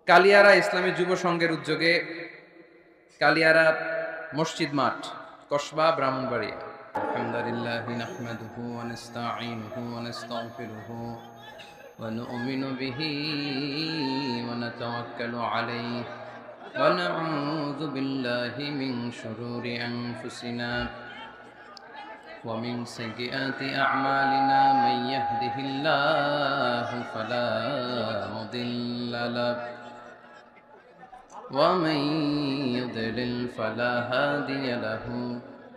কালিয়ারা ইসলামী যুব সংঘের উদ্যোগে কালিয়ারা মসজিদ মাঠ, কসবা, ব্রাহ্মণবাড়িয়া। আলহামদুলিল্লাহ নাহমাদুহু ওয়া নাস্তাঈনুহু ওয়া নাস্তাগফিরুহু ওয়া নু'মিনু বিহি ওয়া নাতাওয়াক্কালু আলাইহি ওয়া নাউযু বিল্লাহি মিন শুরুরি আনফুসিনা ওয়া মিন সাইয়্যিআতি আ'মালিনা মান ইয়াহদিহিল্লাহু ফালা মুদিল্লা লাহু ومن يضلل فلا هادي له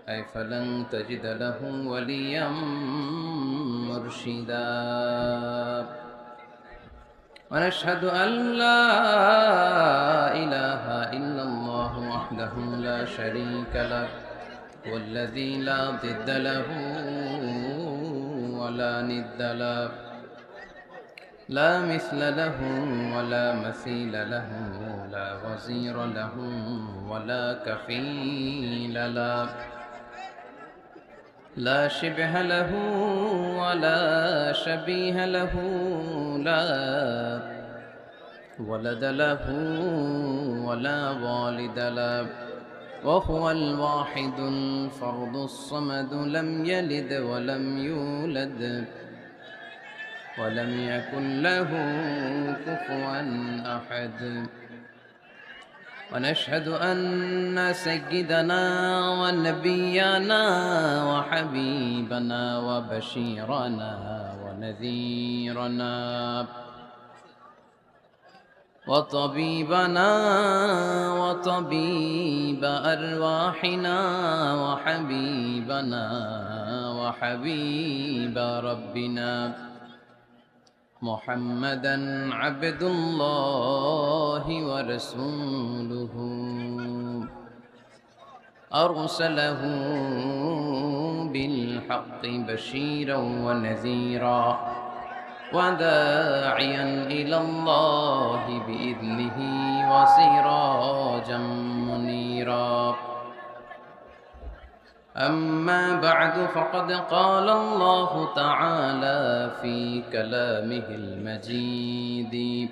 أي فلن تجد له وليا مرشدا ونشهد أن لا إله إلا الله وحده لا شريك له والذي لا ضد له ولا ند له لا مثل له ولا مثيل له لا وزير له ولا كفيل له لا شبه له ولا شبيه له لا ولد له ولا والد له وهو الواحد الفرد الصمد لم يلد ولم يولد ولم يكن له كفوا أحد ونشهد أن سيدنا ونبينا وحبيبنا وبشيرنا ونذيرنا وطبيبنا وطبيب أرواحنا وحبيبنا وحبيب ربنا محمدًا عبد الله ورسوله أرسله بالحق بشيرا ونذيرا وداعيا إلى الله بإذنه وسراجا منيرا أما بعد فقد قال الله تعالى في كلامه المجيد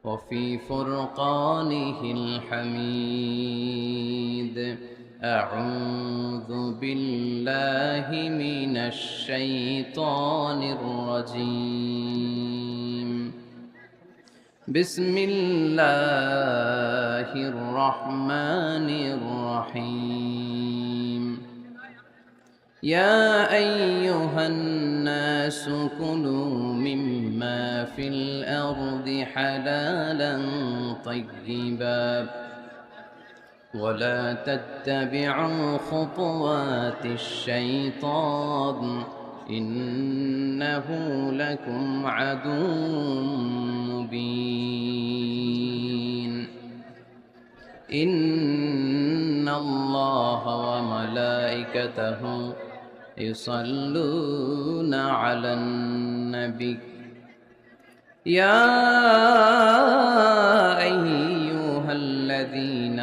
وفي فرقانه الحميد أعوذ بالله من الشيطان الرجيم بسم الله الرحمن الرحيم يا أيها الناس كلوا مما في الأرض حلالا طيبا ولا تتبعوا خطوات الشيطان إنه لكم عدو مبين إن الله وملائكته يصلون على النبي يا أيها الذين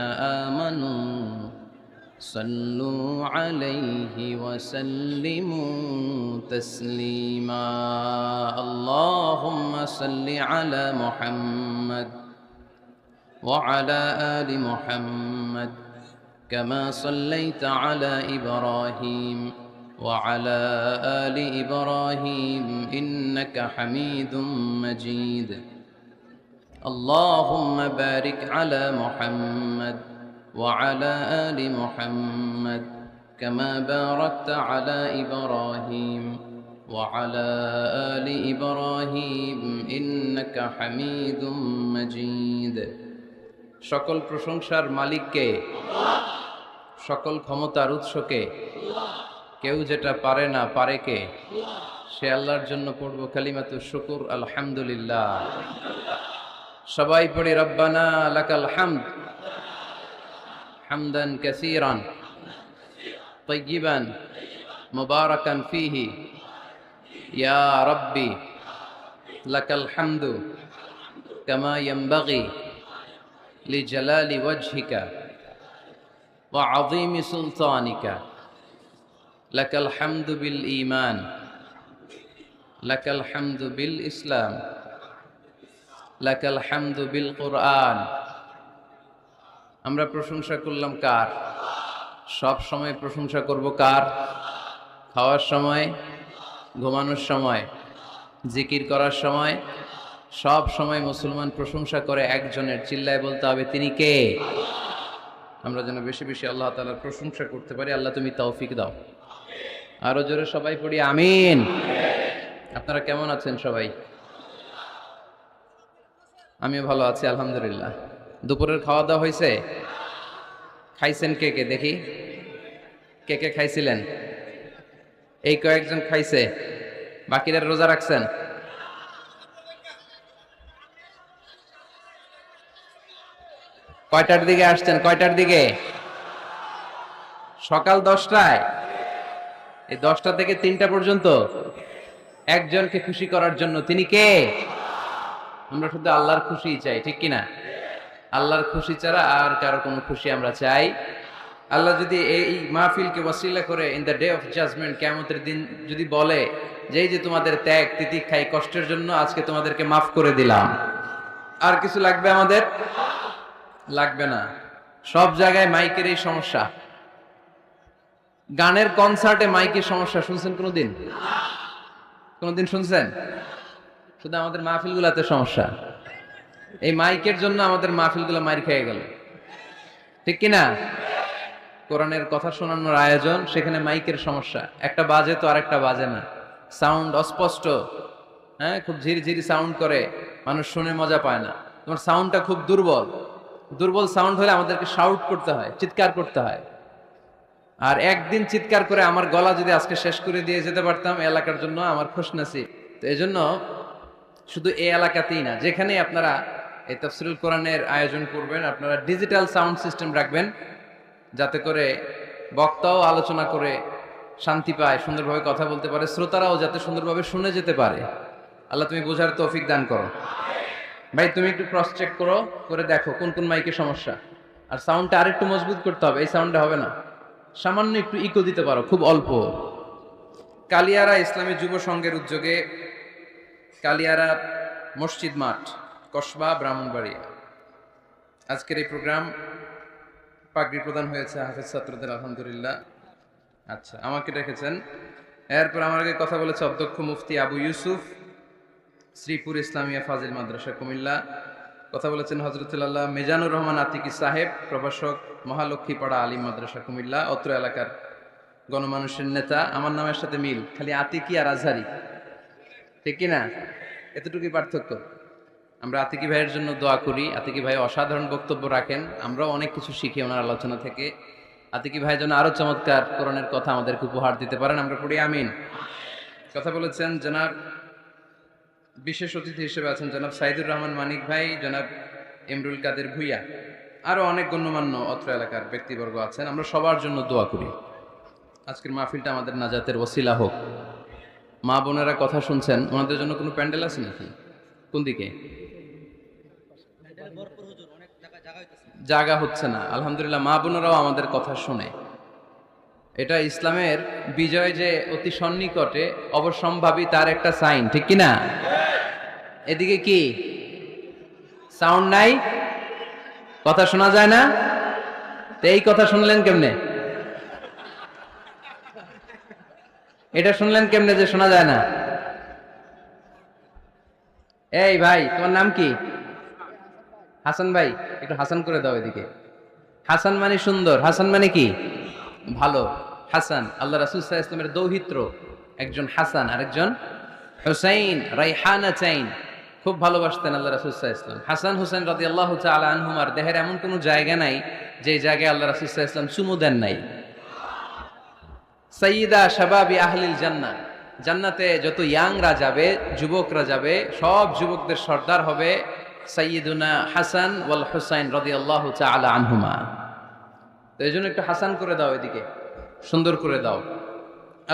آمنوا صلوا عليه وسلموا تسليما اللهم صل على محمد وعلى آل محمد كما صليت على إبراهيم وعلى آل إبراهيم إنك حميد مجيد اللهم بارك على محمد وعلى آل محمد كما باركت على إبراهيم وعلى آل إبراهيم إنك حميد مجيد সকল প্রশংসার মালিককে, সকল ক্ষমতার উৎসকে, কেউ যেটা পারে না পারে কে? সে আল্লাহর জন্য পড়ব কালিমাতু শুকুর আলহামদুলিল্লাহ। সবাই পড়ি রব্বানা লাকাল হামদ হামদান কাসীরান তাইয়িবান মুবারাকান ফীহি ইয়া রাব্বি লাকাল হামদু কামা ইয়ানবাগি লিজালালি ওয়াজহিকা ওয়া আযীমি সুলতানিকা লাকাল হামদু বিল ঈমান লাকাল হামদু বিল ইসলাম লাকাল হামদু বিল কুরআন। আমরা প্রশংসা করলাম কার? সব সময় প্রশংসা করব কার? খাওয়ার সময়, ঘুমানোর সময়, জিকির করার সময়, সব সময় মুসলমান প্রশংসা করে একজনের। চিল্লায় বলতে হবে, তিনি কে? আমরা যেন বেশি বেশি আল্লাহ তাআলার প্রশংসা করতে পারি। আল্লাহ তুমি তৌফিক দাও। আরো জোরে সবাই পড়ি আমিন। আপনারা কেমন আছেন সবাই? আমিও ভালো আছি আলহামদুলিল্লাহ। দুপুরের খাওয়া দাওয়া হয়েছে? খাইছেন কে কে দেখি? কে কে খাইছিলেন? এই কয়েকজন খাইছে, বাকিরা রোজা রাখছেন? কয়টার দিকে আসছেন? কয়টার দিকে? সকাল 10টায়। এই 10টা থেকে 3টা পর্যন্ত একজনকে খুশি করার জন্য। তিনি কে? আমরা শুধু আল্লাহর খুশি চাই, ঠিক কিনা? আল্লাহর খুশি ছাড়া আর কারো কোনো খুশি আমরা চাই? আল্লাহ যদি এই মাহফিলকে ওয়াসিলা করে in the day of judgement, কিয়ামতের দিন যদি বলে যে এই যে তোমাদের ত্যাগ তিতিক্ষাই কষ্টের জন্য আজকে তোমাদেরকে মাফ করে দিলাম, আর কিছু লাগবে আমাদের? লাগবে না। সব জায়গায় মাইকের এই সমস্যা। গানের কনসার্টে মাইকের সমস্যা শুনছেন কোনোদিন? কোনোদিন শুনছেন? শুধু আমাদের মাহফিলগুলোতে সমস্যা। এই মাইকের জন্য আমাদের মাহফিলগুলো মাইর খেয়ে গেল, ঠিক কিনা? কোরআনের কথা শোনানোর আয়োজন, সেখানে মাইকের সমস্যা। একটা বাজে তো আরেকটা বাজে না, সাউন্ড অস্পষ্ট। হ্যাঁ, খুব ঝিরঝিরি সাউন্ড করে, মানুষ শুনে মজা পায় না। তোমার সাউন্ডটা খুব দুর্বল। দুর্বল সাউন্ড হলে আমাদেরকে শাউট করতে হয়, চিৎকার করতে হয়। আর একদিন চিৎকার করে আমার গলা যদি আজকে শেষ করে দিয়ে যেতে পারতাম এলাকার জন্য আমার খুশনসিব। তো এই জন্য শুধু এই এলাকাতেই না, যেখানেই আপনারা এই তাফসীরুল কোরআনের আয়োজন করবেন, আপনারা ডিজিটাল সাউন্ড সিস্টেম রাখবেন, যাতে করে বক্তাও আলোচনা করে শান্তি পায়, সুন্দরভাবে কথা বলতে পারে, শ্রোতারাও যাতে সুন্দরভাবে শুনে যেতে পারে। আল্লাহ তুমি বোঝার তৌফিক দান করো। ভাই তুমি একটু ক্রস চেক করো, করে দেখো কোন কোন মাইকে সমস্যা। আর সাউন্ডটা আরেকটু মজবুত করতে হবে, এই সাউন্ডটা হবে না। সামান্য একটু ইকো দিতে পারো, খুব অল্প। কালিয়ারা ইসলামী যুব সংঘের উদ্যোগে কালিয়ারা মসজিদ মাঠ, কসবা, ব্রাহ্মণবাড়িয়া, আজকের এই প্রোগ্রাম পাগড়ি প্রদান হয়েছে হাফেজ ছাত্রদের, আলহামদুলিল্লাহ। আচ্ছা, আমাকে ডেকেছেন। এরপর আমার আগে কথা বলেছে অধ্যক্ষ মুফতি আবু ইউসুফ, শ্রীপুর ইসলামিয়া ফাজিল মাদ্রাসা, কুমিল্লা। কথা বলেছেন হযরতুল্লাহ মিজানুর রহমান আতিকি সাহেব, প্রভাষক, মহালক্ষ্মীপাড়া আলিম মাদ্রাসা, কুমিল্লা। অত্র এলাকার গণমানুষের নেতা। আমার নামের সাথে মিল, খালি আতিকি আর আজহারি, ঠিক কিনা? এতটুকুই পার্থক্য। আমরা আতিকি ভাইয়ের জন্য দোয়া করি। আতিকি ভাই অসাধারণ বক্তব্য রাখেন, আমরাও অনেক কিছু শিখি ওনার আলোচনা থেকে। আতিকি ভাই যেন আরো চমৎকার কোরআনের কথা আমাদেরকে উপহার দিতে পারেন, আমরা পড়ি আমিন। কথা বলেছেন জনাব, বিশেষ অতিথি হিসেবে আছেন জনাব সাইদুর রহমান মানিক ভাই, জনাব ইমরুল কাদের ভুইয়া, আরো অনেক গণ্যমান্য অত্র এলাকার ব্যক্তিবর্গ আছেন। আমরা সবার জন্য দোয়া করি আজকের মাহফিলটা আমাদের নাজাতের ওসিলা হোক। মা বোনেরা কথা শুনছেন, ওনাদের জন্য কোনো প্যান্ডেল আছে নাকি? কোন দিকে? জায়গা হচ্ছে না। আলহামদুলিল্লাহ, মা বোনেরাও আমাদের কথা শুনে। এটা ইসলামের বিজয় যে অতি সন্নিকটে, অবশ্যম্ভাবী, তার একটা সাইন, ঠিক কিনা? এদিকে কি সাউন্ড নাই? কথা শোনা যায় না? তো এই কথা শুনলেন কেমনে? এটা শুনলেন কেমনে যে শোনা যায় না? এই ভাই, তোমার নাম কি? হাসান ভাই, একটু হাসান করে দাও এদিকে। হাসান মানে সুন্দর, হাসান মানে কি? ভালো। হাসান আল্লাহ রাসূল সাল্লাল্লাহু আলাইহি ওয়াসাল্লামের দৌহিত্র, একজন হাসান আরেকজন হুসাইন, রাইহানা চাইন, খুব ভালোবাসতেন আল্লাহ রাসূল সাল্লাল্লাহু আলাইহি ওয়াসাল্লাম। হাসান হুসাইন রাদিয়াল্লাহু তাআলা আনহুমার দেহের এমন কোনো জায়গা নাই যে জায়গায় আল্লাহ রাসূল সাল্লাল্লাহু আলাইহি ওয়াসাল্লাম চুমু দেন নাই। সাইয়্যিদা শাবাবি আহলিল জান্নাহ, জান্নাতে যত ইয়াংরা যাবে, যুবকরা যাবে, সব যুবকদের সর্দার হবে সাইয়্যিদুনা হাসান ওয়াল হুসাইন রাদিয়াল্লাহু তাআলা আনহুমা। তো এই জন্য একটু হাসান করে দাও এদিকে, সুন্দর করে দাও।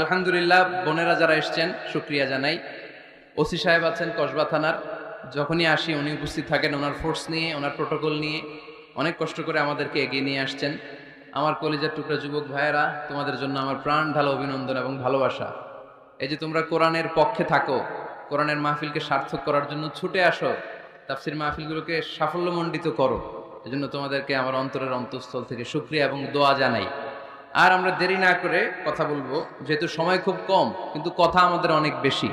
আলহামদুলিল্লাহ, বোনেরা যারা এসছেন শুকরিয়া জানাই। ওসি সাহেব আছেন কসবা থানার, যখনই আসি উনি উপস্থিত থাকেন ওনার ফোর্স নিয়ে, ওনার প্রোটোকল নিয়ে, অনেক কষ্ট করে আমাদেরকে এগিয়ে নিয়ে আসছেন। আমার কলিজার টুকরা যুবক ভাইয়েরা, তোমাদের জন্য আমার প্রাণ ঢালা অভিনন্দন এবং ভালোবাসা। এই যে তোমরা কোরআনের পক্ষে থাকো, কোরআনের মাহফিলকে সার্থক করার জন্য ছুটে আসো, তাফসির মাহফিলগুলোকে সাফল্যমণ্ডিত করো। এজন্য তোমাদেরকে আমার অন্তরের অন্তঃস্থল থেকে শুকরিয়া এবং দোয়া জানাই। আর আমরা দেরি না করে কথা বলবো, যেহেতু সময় খুব কম কিন্তু কথা আমাদের অনেক বেশি,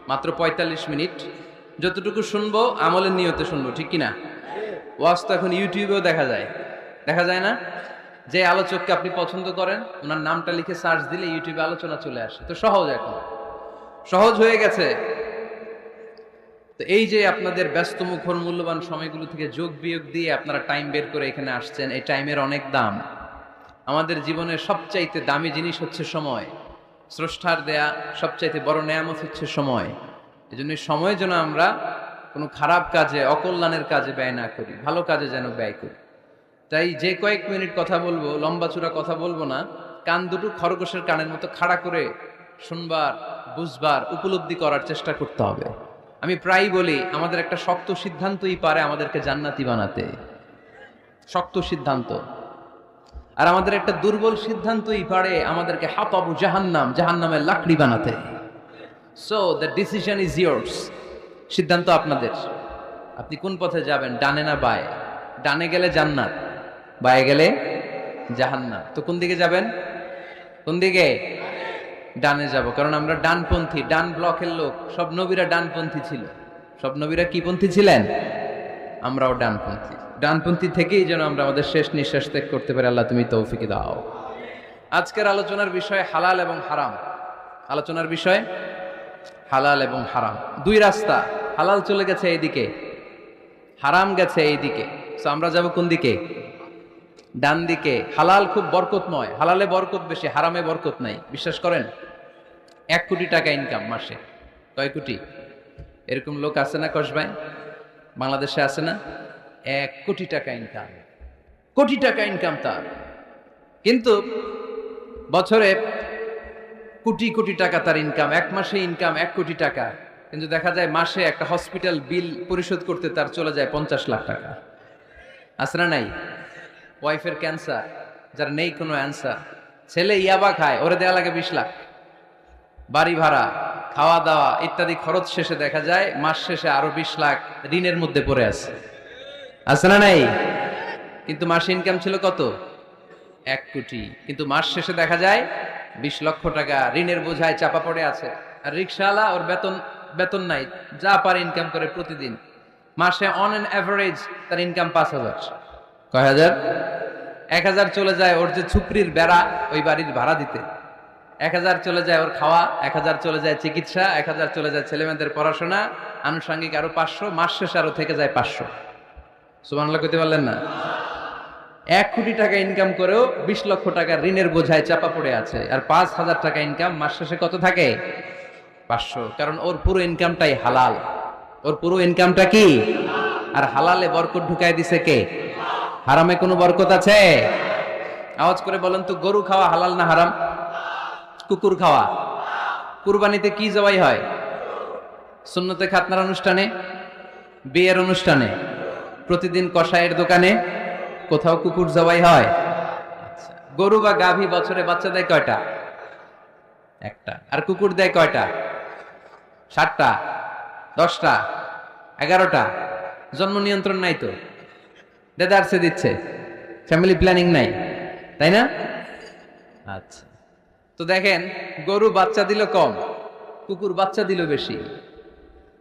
মাত্র ৪৫ মিনিট। যতটুকু শুনবো আমলের নিয়তে শুনবো, ঠিক কিনা? ওয়াজ তো এখন ইউটিউবেও দেখা যায় না? যে আলোচককে আপনি পছন্দ করেন ওনার নামটা লিখে সার্চ দিলে ইউটিউবে আলোচনা চলে আসে। তো সহজ হয়ে গেছে। তো এই যে আপনাদের ব্যস্ত মুখর মূল্যবান সময়গুলো থেকে যোগ বিয়োগ দিয়ে আপনারা টাইম বের করে এখানে আসছেন, এই টাইমের অনেক দাম। আমাদের জীবনের সবচাইতে দামি জিনিস হচ্ছে সময়। স্রষ্টার দেয়া সবচাইতে বড় নেয়ামত হচ্ছে সময়। এজন্য সময় যেন আমরা কোনো খারাপ কাজে, অকল্যাণের কাজে ব্যয় না করি, ভালো কাজে যেন ব্যয় করি। তাই যে কয়েক মিনিট কথা বলবো, লম্বা চূড়া কথা বলবো না, কান দুটো খরগোশের কানের মতো খাড়া করে শুনবার, বুঝবার, উপলব্ধি করার চেষ্টা করতে হবে। আমি প্রায়ই বলি, আমাদের একটা শক্ত সিদ্ধান্তই পারে আমাদেরকে জান্নাতি বানাতে, শক্ত সিদ্ধান্ত। আর আমাদের একটা দুর্বল সিদ্ধান্তই পারে আমাদেরকে হাতাবু জাহান্নামের লাকড়ি বানাতে। So the decision is years. সিদ্ধান্ত আপনাদের। আপনি কোন পথে যাবেন, ডানে না বায়ে? ডানে গেলে জান্নাত, বায়ে গেলে জাহান্নাম। তো কোন দিকে যাবেন? কোন দিকে? ডানে যাব, কারণ আমরা ডানপন্থী, ডান ব্লকের লোক। সব নবীরা ডানপন্থী ছিল। সব নবীরা কি পন্থী ছিলেন? আমরাও ডানপন্থী। ডানপন্থী থেকেই যেন আমরা আমাদের শেষ নিঃশ্বাস ত্যাগ করতে পারি। আল্লাহ তুমি তৌফিক দাও। আজকের আলোচনার বিষয় হালাল এবং হারাম। আলোচনার বিষয় হালাল এবং হারাম। দুই রাস্তা, হালাল চলে গেছে এইদিকে, হারাম গেছে এইদিকে। সো আমরা যাব কোন দিকে? ডান দিকে। হালাল খুব বরকতময়, হালালে বরকত বেশি, হারামে বরকত নাই। বিশ্বাস করেন? 1 কোটি টাকা ইনকাম মাসে। কয় কোটি? এরকম লোক আছে না কসবায়? বাংলাদেশে আছে না? 1 কোটি টাকা ইনকাম, কোটি টাকা ইনকাম তার। কিন্তু বছরে কোটি কোটি টাকা তার ইনকাম, 1 মাসে ইনকাম 1 কোটি টাকা। কিন্তু দেখা যায় মাসে একটা হসপিটাল বিল পরিশোধ করতে তার চলে যায় 50 লাখ টাকা। আছে না নাই? ওয়াইফের ক্যান্সার, যার নেই কোনো অ্যান্সার। ছেলে ইয়াবা খায়, ওরে দেয়া লাগে 20 লাখ। বাড়ি ভাড়া, খাওয়া দাওয়া ইত্যাদি খরচ শেষে দেখা যায় মাস শেষে আরো 20 লাখ ঋণের মধ্যে পড়ে আছে না নাই? কিন্তু মাসে ইনকাম ছিল কত? 1 কোটি। কিন্তু মাস শেষে দেখা যায় 20 লক্ষ টাকা ঋণের বোঝায় চাপা পড়ে আছে। আর রিক্সাওয়ালা, ওর বেতন নাই, যা পারে ইনকাম করে প্রতিদিন। মাসে অন অ্যান অ্যাভারেজ তার ইনকাম 5,000। কয় হাজার? 1,000 চলে যায় ওর যে ছুপড়ির বেড়া, ওই বাড়ির ভাড়া দিতে। 1,000 চলে যায় ওর খাওয়া, 1,000 চলে যায় চিকিৎসা, 1,000 চলে যায় ছেলেমেয়েদের পড়াশোনা, আনুষঙ্গিক আরো 500, মাস শেষে আরো থেকে যায় 500। সুবহানাল্লাহ কইতে পারলেন না? 1 কোটি টাকা ইনকাম করেও 20 লক্ষ টাকা ঋণের বোঝায় চাপা পড়ে আছে। আর 5,000 টাকা ইনকাম, মাস শেষে কত থাকে? 500। কারণ ওর পুরো ইনকামটাই হালাল। ওর পুরো ইনকামটা কি? আর হালালে বরকত ঢুকায় দিছে কে? হারামে কোনো বরকত আছে? আওয়াজ করে বলেন তো, গরু খাওয়া হালাল না হারাম? কুকুর খাওয়া? কুরবানিতে কি জবাই হয়? সুন্নতে খাতনার অনুষ্ঠানে, বিয়ের অনুষ্ঠানে, প্রতিদিন কসাইয়ের দোকানে, কোথাও কুকুর জবাই হয়? আচ্ছা, গরু বা গাভী বছরে বাচ্চা দেয় কয়টা? একটা। আর কুকুর দেয় কয়টা? 7টা, 10টা, 11টা। জন্ম নিয়ন্ত্রণ নাই তো, দেদারসে দিচ্ছে, ফ্যামিলি প্ল্যানিং নাই, তাই না? আচ্ছা, তো দেখেন, গরু বাচ্চা দিল কম, কুকুর বাচ্চা দিল বেশি।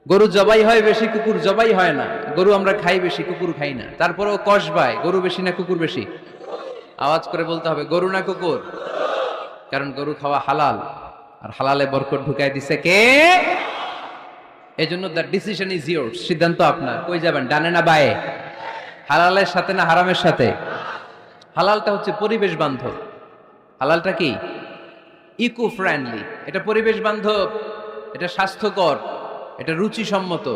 গরু জবাই হয় বেশি, কুকুর জবাই হয় না। গরু আমরা খাই বেশি, কুকুর খাই না। তারপরেও কসবায় গরু বেশি না কুকুর বেশি? আওয়াজ করে বলতে হবে, গরু না কুকুর? কারণ গরু খাওয়া হালাল, আর হালালে বরকত ঢুকাই দিছে কে? এজন্য দ্য ডিসিশন ইজ ইয়ার্স। সিদ্ধান্ত আপনার। কই যাবেন, ডানে না বায়ে? হালালের সাথে না হারামের সাথে? হালালটা হচ্ছে পরিবেশ বান্ধব। হালালটা কি? Eco friendly. এটা পরিবেশ বান্ধব, এটা স্বাস্থ্যকর, এটা রুচিসম্মত,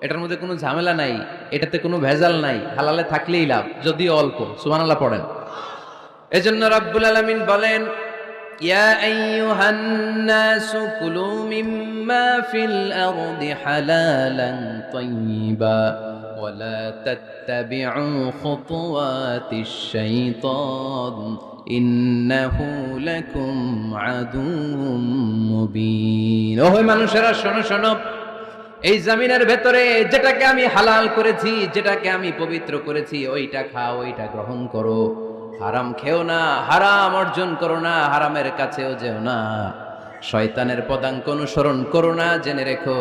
এটার মধ্যে কোনো ঝামেলা নাই, এটাতে কোনো ভেজাল নাই। হালালে থাকলেই লাভ, যদিও অল্প। সুবহানাল্লাহ পড়েন। এজন্য রাব্বুল আলামিন বলেন, ইয়া আইয়ুহান নাসু কুলু মিম্মা ফিল আরদি হালালান তাইয়্যিবা ওয়া লা তাত্তাবিউ খুতুওয়াতিশ শাইতান ইন্নাহু লাকুম আদুউম মুবিন। ওহে মানুষেরা, শোনো শোনো, এই জমিনের ভেতরে যেটাকে আমি হালাল করেছি, যেটাকে আমি পবিত্র করেছি, ওইটা খাও, ওইটা গ্রহণ করো। হারাম খেও না, হারাম অর্জন করো না, হারামের কাছেও যেও না। শয়তানের পদাঙ্ক অনুসরণ করো না। জেনে রেখো,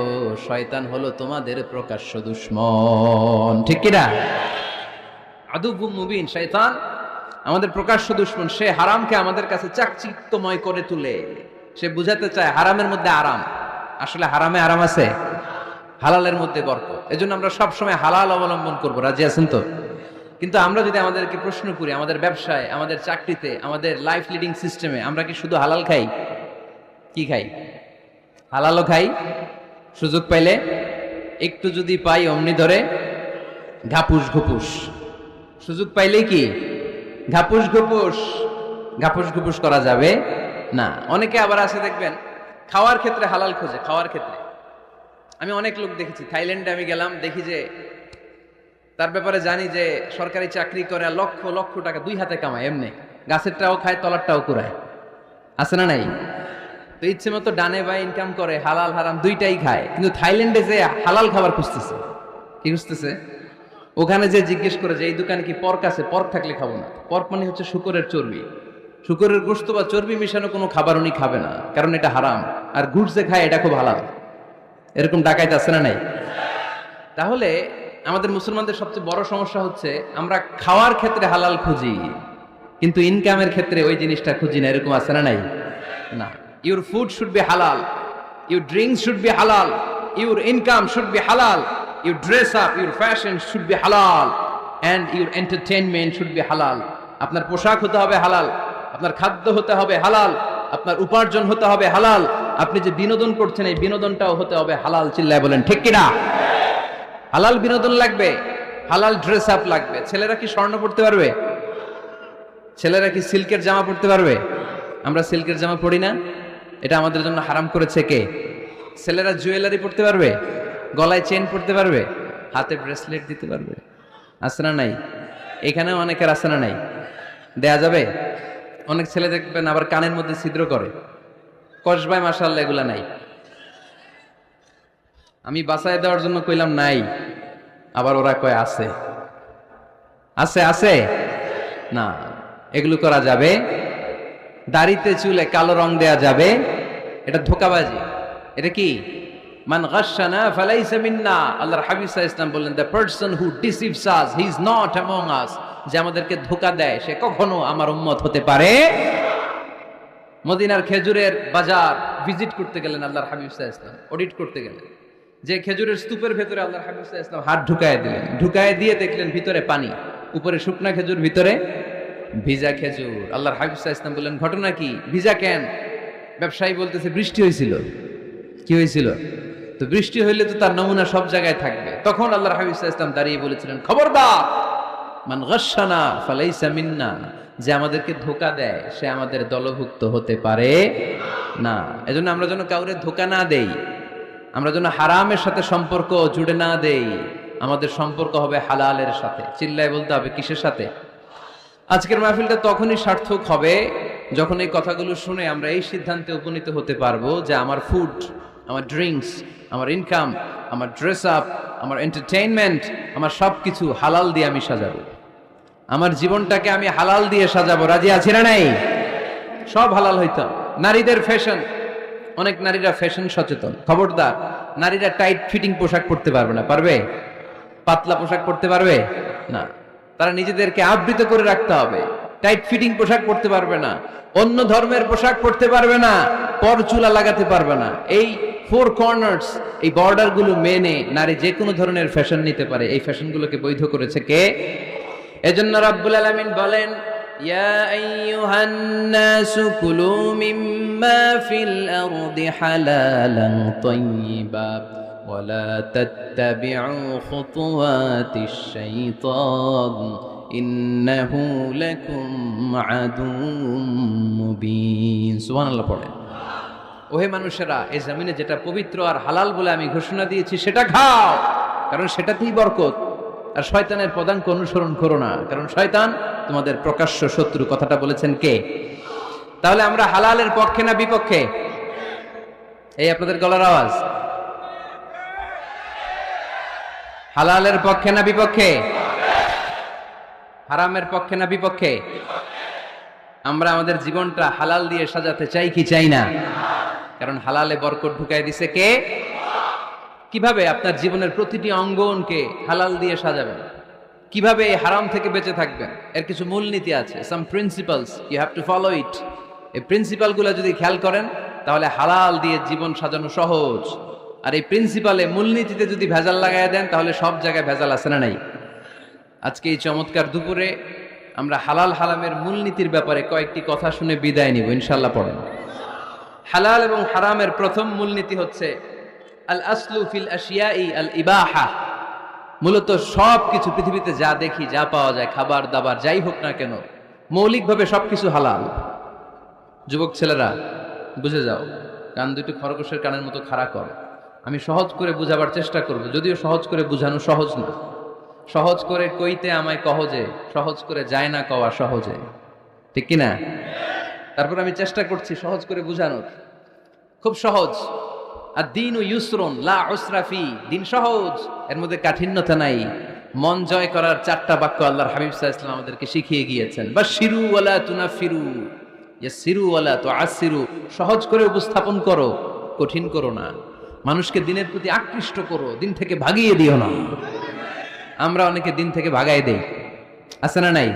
শয়তান হলো তোমাদের প্রকাশ্য দুশমন। ঠিক কিনা? আদুবুম মুবিন। শয়তান আমাদের প্রকাশ্য দুশমন। সে হারামকে আমাদের কাছে চাকচিক্যময় করে তুলে। সে বুঝাতে চায় হারামের মধ্যে আরাম। আসলে হারামে আরাম আছে, হালালের মধ্যে বরকত। এজন্য আমরা সবসময় হালাল অবলম্বন করবো। রাজি আছেন তো? কিন্তু আমরা যদি আমাদেরকে প্রশ্ন করি, আমাদের ব্যবসায়, আমাদের চাকরিতে, আমাদের লাইফ লিডিং সিস্টেমে আমরা কি শুধু হালাল খাই? কি খাই? হালালও খাই, সুযোগ পাইলে একটু যদি পাই অমনি ধরে ঘাপুস ঘুপুস। সুযোগ পাইলেই কি ঘাপুস ঘুপুস। ঘাপুস ঘুপুস করা যাবে না। অনেকে আবার আছে দেখবেন খাওয়ার ক্ষেত্রে হালাল খোঁজে। খাওয়ার ক্ষেত্রে আমি অনেক লোক দেখেছি। থাইল্যান্ডে আমি গেলাম, দেখি যে তার ব্যাপারে জানি যে সরকারি চাকরি করে, লক্ষ লক্ষ টাকা দুই হাতে কামায়। এমনি গাছেরটাও খায়, তলারটাও কুড়ায়। আছে না নাই? তো ইচ্ছে মতো ডানে বাই ইনকাম করে, হালাল হারাম দুইটাই খায়। কিন্তু থাইল্যান্ডে যে হালাল খাবার খুঁজতেছে। কি খুঁজতেছে? ওখানে যে জিজ্ঞেস করে যে এই দোকানে কি পর্ক আছে? পর্ক থাকলে খাবো না। পর্ক মানে হচ্ছে শুকরের চর্বি। শুকরের গোশত বা চর্বি মিশানো কোনো খাবার উনি খাবে না, কারণ এটা হারাম। আর গুড় যে খায় এটা খুব হালাল। এরকম ডাকাইতে আছে না নাই? তাহলে আমাদের মুসলমানদের সবচেয়ে বড় সমস্যা হচ্ছে আমরা খাওয়ার ক্ষেত্রে হালাল খুঁজি, কিন্তু ইনকামের ক্ষেত্রে ওই জিনিসটা খুঁজি না। এরকম আছে না নাই? না। Your food should be halal, your drinks should be halal, your income should be halal, your dress up, your fashion should be halal, and your entertainment should be halal. আপনার পোশাক হতে হবে হালাল, আপনার খাদ্য হতে হবে হালাল, আপনার উপার্জন হতে হবে হালাল, আপনি যে বিনোদন করছেন এই বিনোদনটাও হতে হবে হালাল। চিল্লায় বলেন ঠিক কিনা? হালাল বিনোদন লাগবে, হালাল ড্রেস আপ লাগবে। ছেলেরা কি স্বর্ণ পড়তে পারবে? ছেলেরা কি সিল্কের জামা পড়তে পারবে? আমরা সিল্কের জামা পড়ি না, এটা আমাদের জন্য হারাম করেছে কে? ছেলেরা জুয়েলারি পড়তে পারবে? গলায় চেন পড়তে পারবে? হাতে ব্রেসলেট দিতে পারবে? আছে না নাই? এখানেও অনেকের আছে না নাই? দেয়া যাবে? অনেক ছেলে দেখবেন আবার কানের মধ্যে ছিদ্র করে। কসবায় মাশাআল্লাহ এগুলা নাই। আমি বাঁচায় দেওয়ার জন্য কইলাম নাই, আবার ওরা কয় আছে। আছে আছে না, এগুলো করা যাবে? দাড়িতে চুলে কালো রং দেয়া যাবে? এটা ধোঁকাবাজি। এটা কি? মান গাশশানা ফালাইসা মিন্না। আল্লাহর হাবিব সাল্লাল্লাহু আলাইহি ওয়াসাল্লাম বললেন, the person who deceives us he is not among আস। যে আমাদেরকে ধোঁকা দেয় সে কখনো আমার উম্মত হতে পারে। মদিনার খেজুরের বাজার ভিজিট করতে গেলেন আল্লাহর হাবিব সাল্লাল্লাহু আলাইহি ওয়াসাল্লাম, অডিট করতে গেলেন। যে খেজুরের স্তূপের ভেতরে আল্লাহর হাবিব সাল্লাল্লাহু আলাইহি ওয়াসাল্লাম হাত ঢুকায় দিলেন। ঢুকায় দিয়ে দেখলেন ভিতরে পানি, উপরে শুকনা খেজুর, ভিতরে ভিজা খেজুর। আল্লাহর হাবিব সাল্লাল্লাহু আলাইহি ওয়াসাল্লাম বললেন, ঘটনা কি? ভিজা কেন? ব্যবসায়ী বলতেছে বৃষ্টি হয়েছিল। কি হয়েছিল? তো বৃষ্টি হইলে তো তার নমুনা সব জায়গায় থাকবে। তখন আল্লাহর হাবিব সাল্লাল্লাহু আলাইহি ওয়াসাল্লাম দাঁড়িয়ে বলেছিলেন, খবরদার, মান গাশশানা ফালাইসা মিন্না। যে আমাদেরকে ধোঁকা দেয় সে আমাদের দলভুক্ত হতে পারে না। এজন্য আমরা যেন কাউরে ধোঁকা না দেই, আমরা যেন হারামের সাথে সম্পর্ক জুড়ে না দেই। আমাদের সম্পর্ক হবে হালালের সাথে। চিল্লায় বলতে হবে কিসের সাথে? আজকের মাহফিলটা তখনই সার্থক হবে যখন এই কথাগুলো শুনে আমরা এই সিদ্ধান্তে উপনীত হতে পারবো যে আমার ফুড, আমার ড্রিঙ্কস, আমার ইনকাম, আমার ড্রেস আপ, আমার এন্টারটেইনমেন্ট, আমার সবকিছু হালাল দিয়ে আমি সাজাবো। আমার জীবনটাকে আমি হালাল দিয়ে সাজাবো। রাজি আছি না নাই? সব হালাল হইতো। নারীদের ফ্যাশন, অনেক নারীরা ফ্যাশন সচেতন। খবরদার, নারীরা টাইট ফিটিং পোশাক পরতে পারবে না। পারবে? পাতলা পোশাক পরতে পারবে না। তারা নিজেদেরকে আবৃত করে রাখতে হবে। টাইট ফিটিং পোশাক পরতে পারবে না, অন্য ধর্মের পোশাক পরতে পারবে না, পরচুলা লাগাতে পারবে না। এই ফোর কর্নার্স, এই বর্ডার গুলো মেনে নারী যে কোনো ধরনের ফ্যাশন নিতে পারে। এই ফ্যাশনগুলোকে বৈধ করেছে কে? এজন্য রাব্বুল আলামিন বলেন, ইয়া আইয়ুহান নাসু কুলু মিম্মা ফিল আরদি হালালান তাইয়্যিবা ওয়া লা তাত্তাবিউ খুতুওয়াতিশ শাইতান ইন্নাহু লাকুম আদুউম মুবিন। সুবহানাল্লাহ পড়ে। ওহে মানুষেরা, এই জমিনে যেটা পবিত্র আর হালাল বলে আমি ঘোষণা দিয়েছি সেটা খাও, কারণ সেটাতেই বরকত। আর শয়তানের পদাঙ্ক অনুসরণ করো না, কারণ শয়তান তোমাদের প্রকাশ্য শত্রু। কথাটা বলেছেন কে? তাহলে আমরা হালালের পক্ষে না বিপক্ষে? এই আপনাদের গলার আওয়াজ। হালালের পক্ষে না বিপক্ষে? হারামের পক্ষে না বিপক্ষে? আমরা আমাদের জীবনটা হালাল দিয়ে সাজাতে চাই কি চাই না? কারণ হালালে বরকত ঢুকাই দিছে কে? কিভাবে আপনার জীবনের প্রতিটি অঙ্গনকে হালাল দিয়ে সাজাবেন? কিভাবে এই হারাম থেকে বেঁচে থাকবেন? এর কিছু মূলনীতি আছে, some principles, you have to follow it. এই প্রিন্সিপালগুলো যদি খেয়াল করেন তাহলে হালাল দিয়ে জীবন সাজানো সহজ। আর এই প্রিন্সিপালে, মূলনীতিতে যদি ভেজাল লাগাই দেন তাহলে সব জায়গায় ভেজাল আছে না নাই? আজকে এই চমৎকার দুপুরে আমরা হালাল হারামের মূলনীতির ব্যাপারে কয়েকটি কথা শুনে বিদায় নিব, ইনশাআল্লাহ। পড়েন। হালাল এবং হারামের প্রথম মূলনীতি হচ্ছে আল আসলু ফিল আশিয়াই আল ইবাহা। মূলত সব কিছু পৃথিবীতে যা দেখি, যা পাওয়া যায়, খাবার দাবার যাই হোক না কেন, মৌলিকভাবে সবকিছু হালাল। যুবক ছেলেরা বুঝে যাও, কান দুটো খরগোশের কানের মতো খাড়া কর। আমি সহজ করে বুঝাবার চেষ্টা করব, যদিও সহজ করে বুঝানো সহজ না। সহজ করে কইতে আমায় কহজে, সহজ করে যায় না কওয়া সহজে, ঠিক কিনা? তারপর আমি চেষ্টা করছি সহজ করে বুঝানোর। খুব সহজ। আর দিন ও ইউসরুন লা উসরা ফি, দিন সহজ, এর মধ্যে কাঠিন্যতা নাই। মন জয় করার 4টা বাক্য আল্লাহর হাবিব সাল্লাল্লাহু আলাইহি ওয়াসাল্লাম আমাদেরকে শিখিয়ে গিয়েছেন। বাশিরু ওয়ালা তুনাফিরু, ইয়াসিরু ওয়ালা তুআসিরু। সহজ করে উপস্থাপন করো, কঠিন করো না। মানুষকে দিনের প্রতি আকৃষ্ট করো, দিন থেকে ভাগিয়ে দিও না। আমরা অনেকে দিন থেকে ভাগাই দেই, আছে না নাই?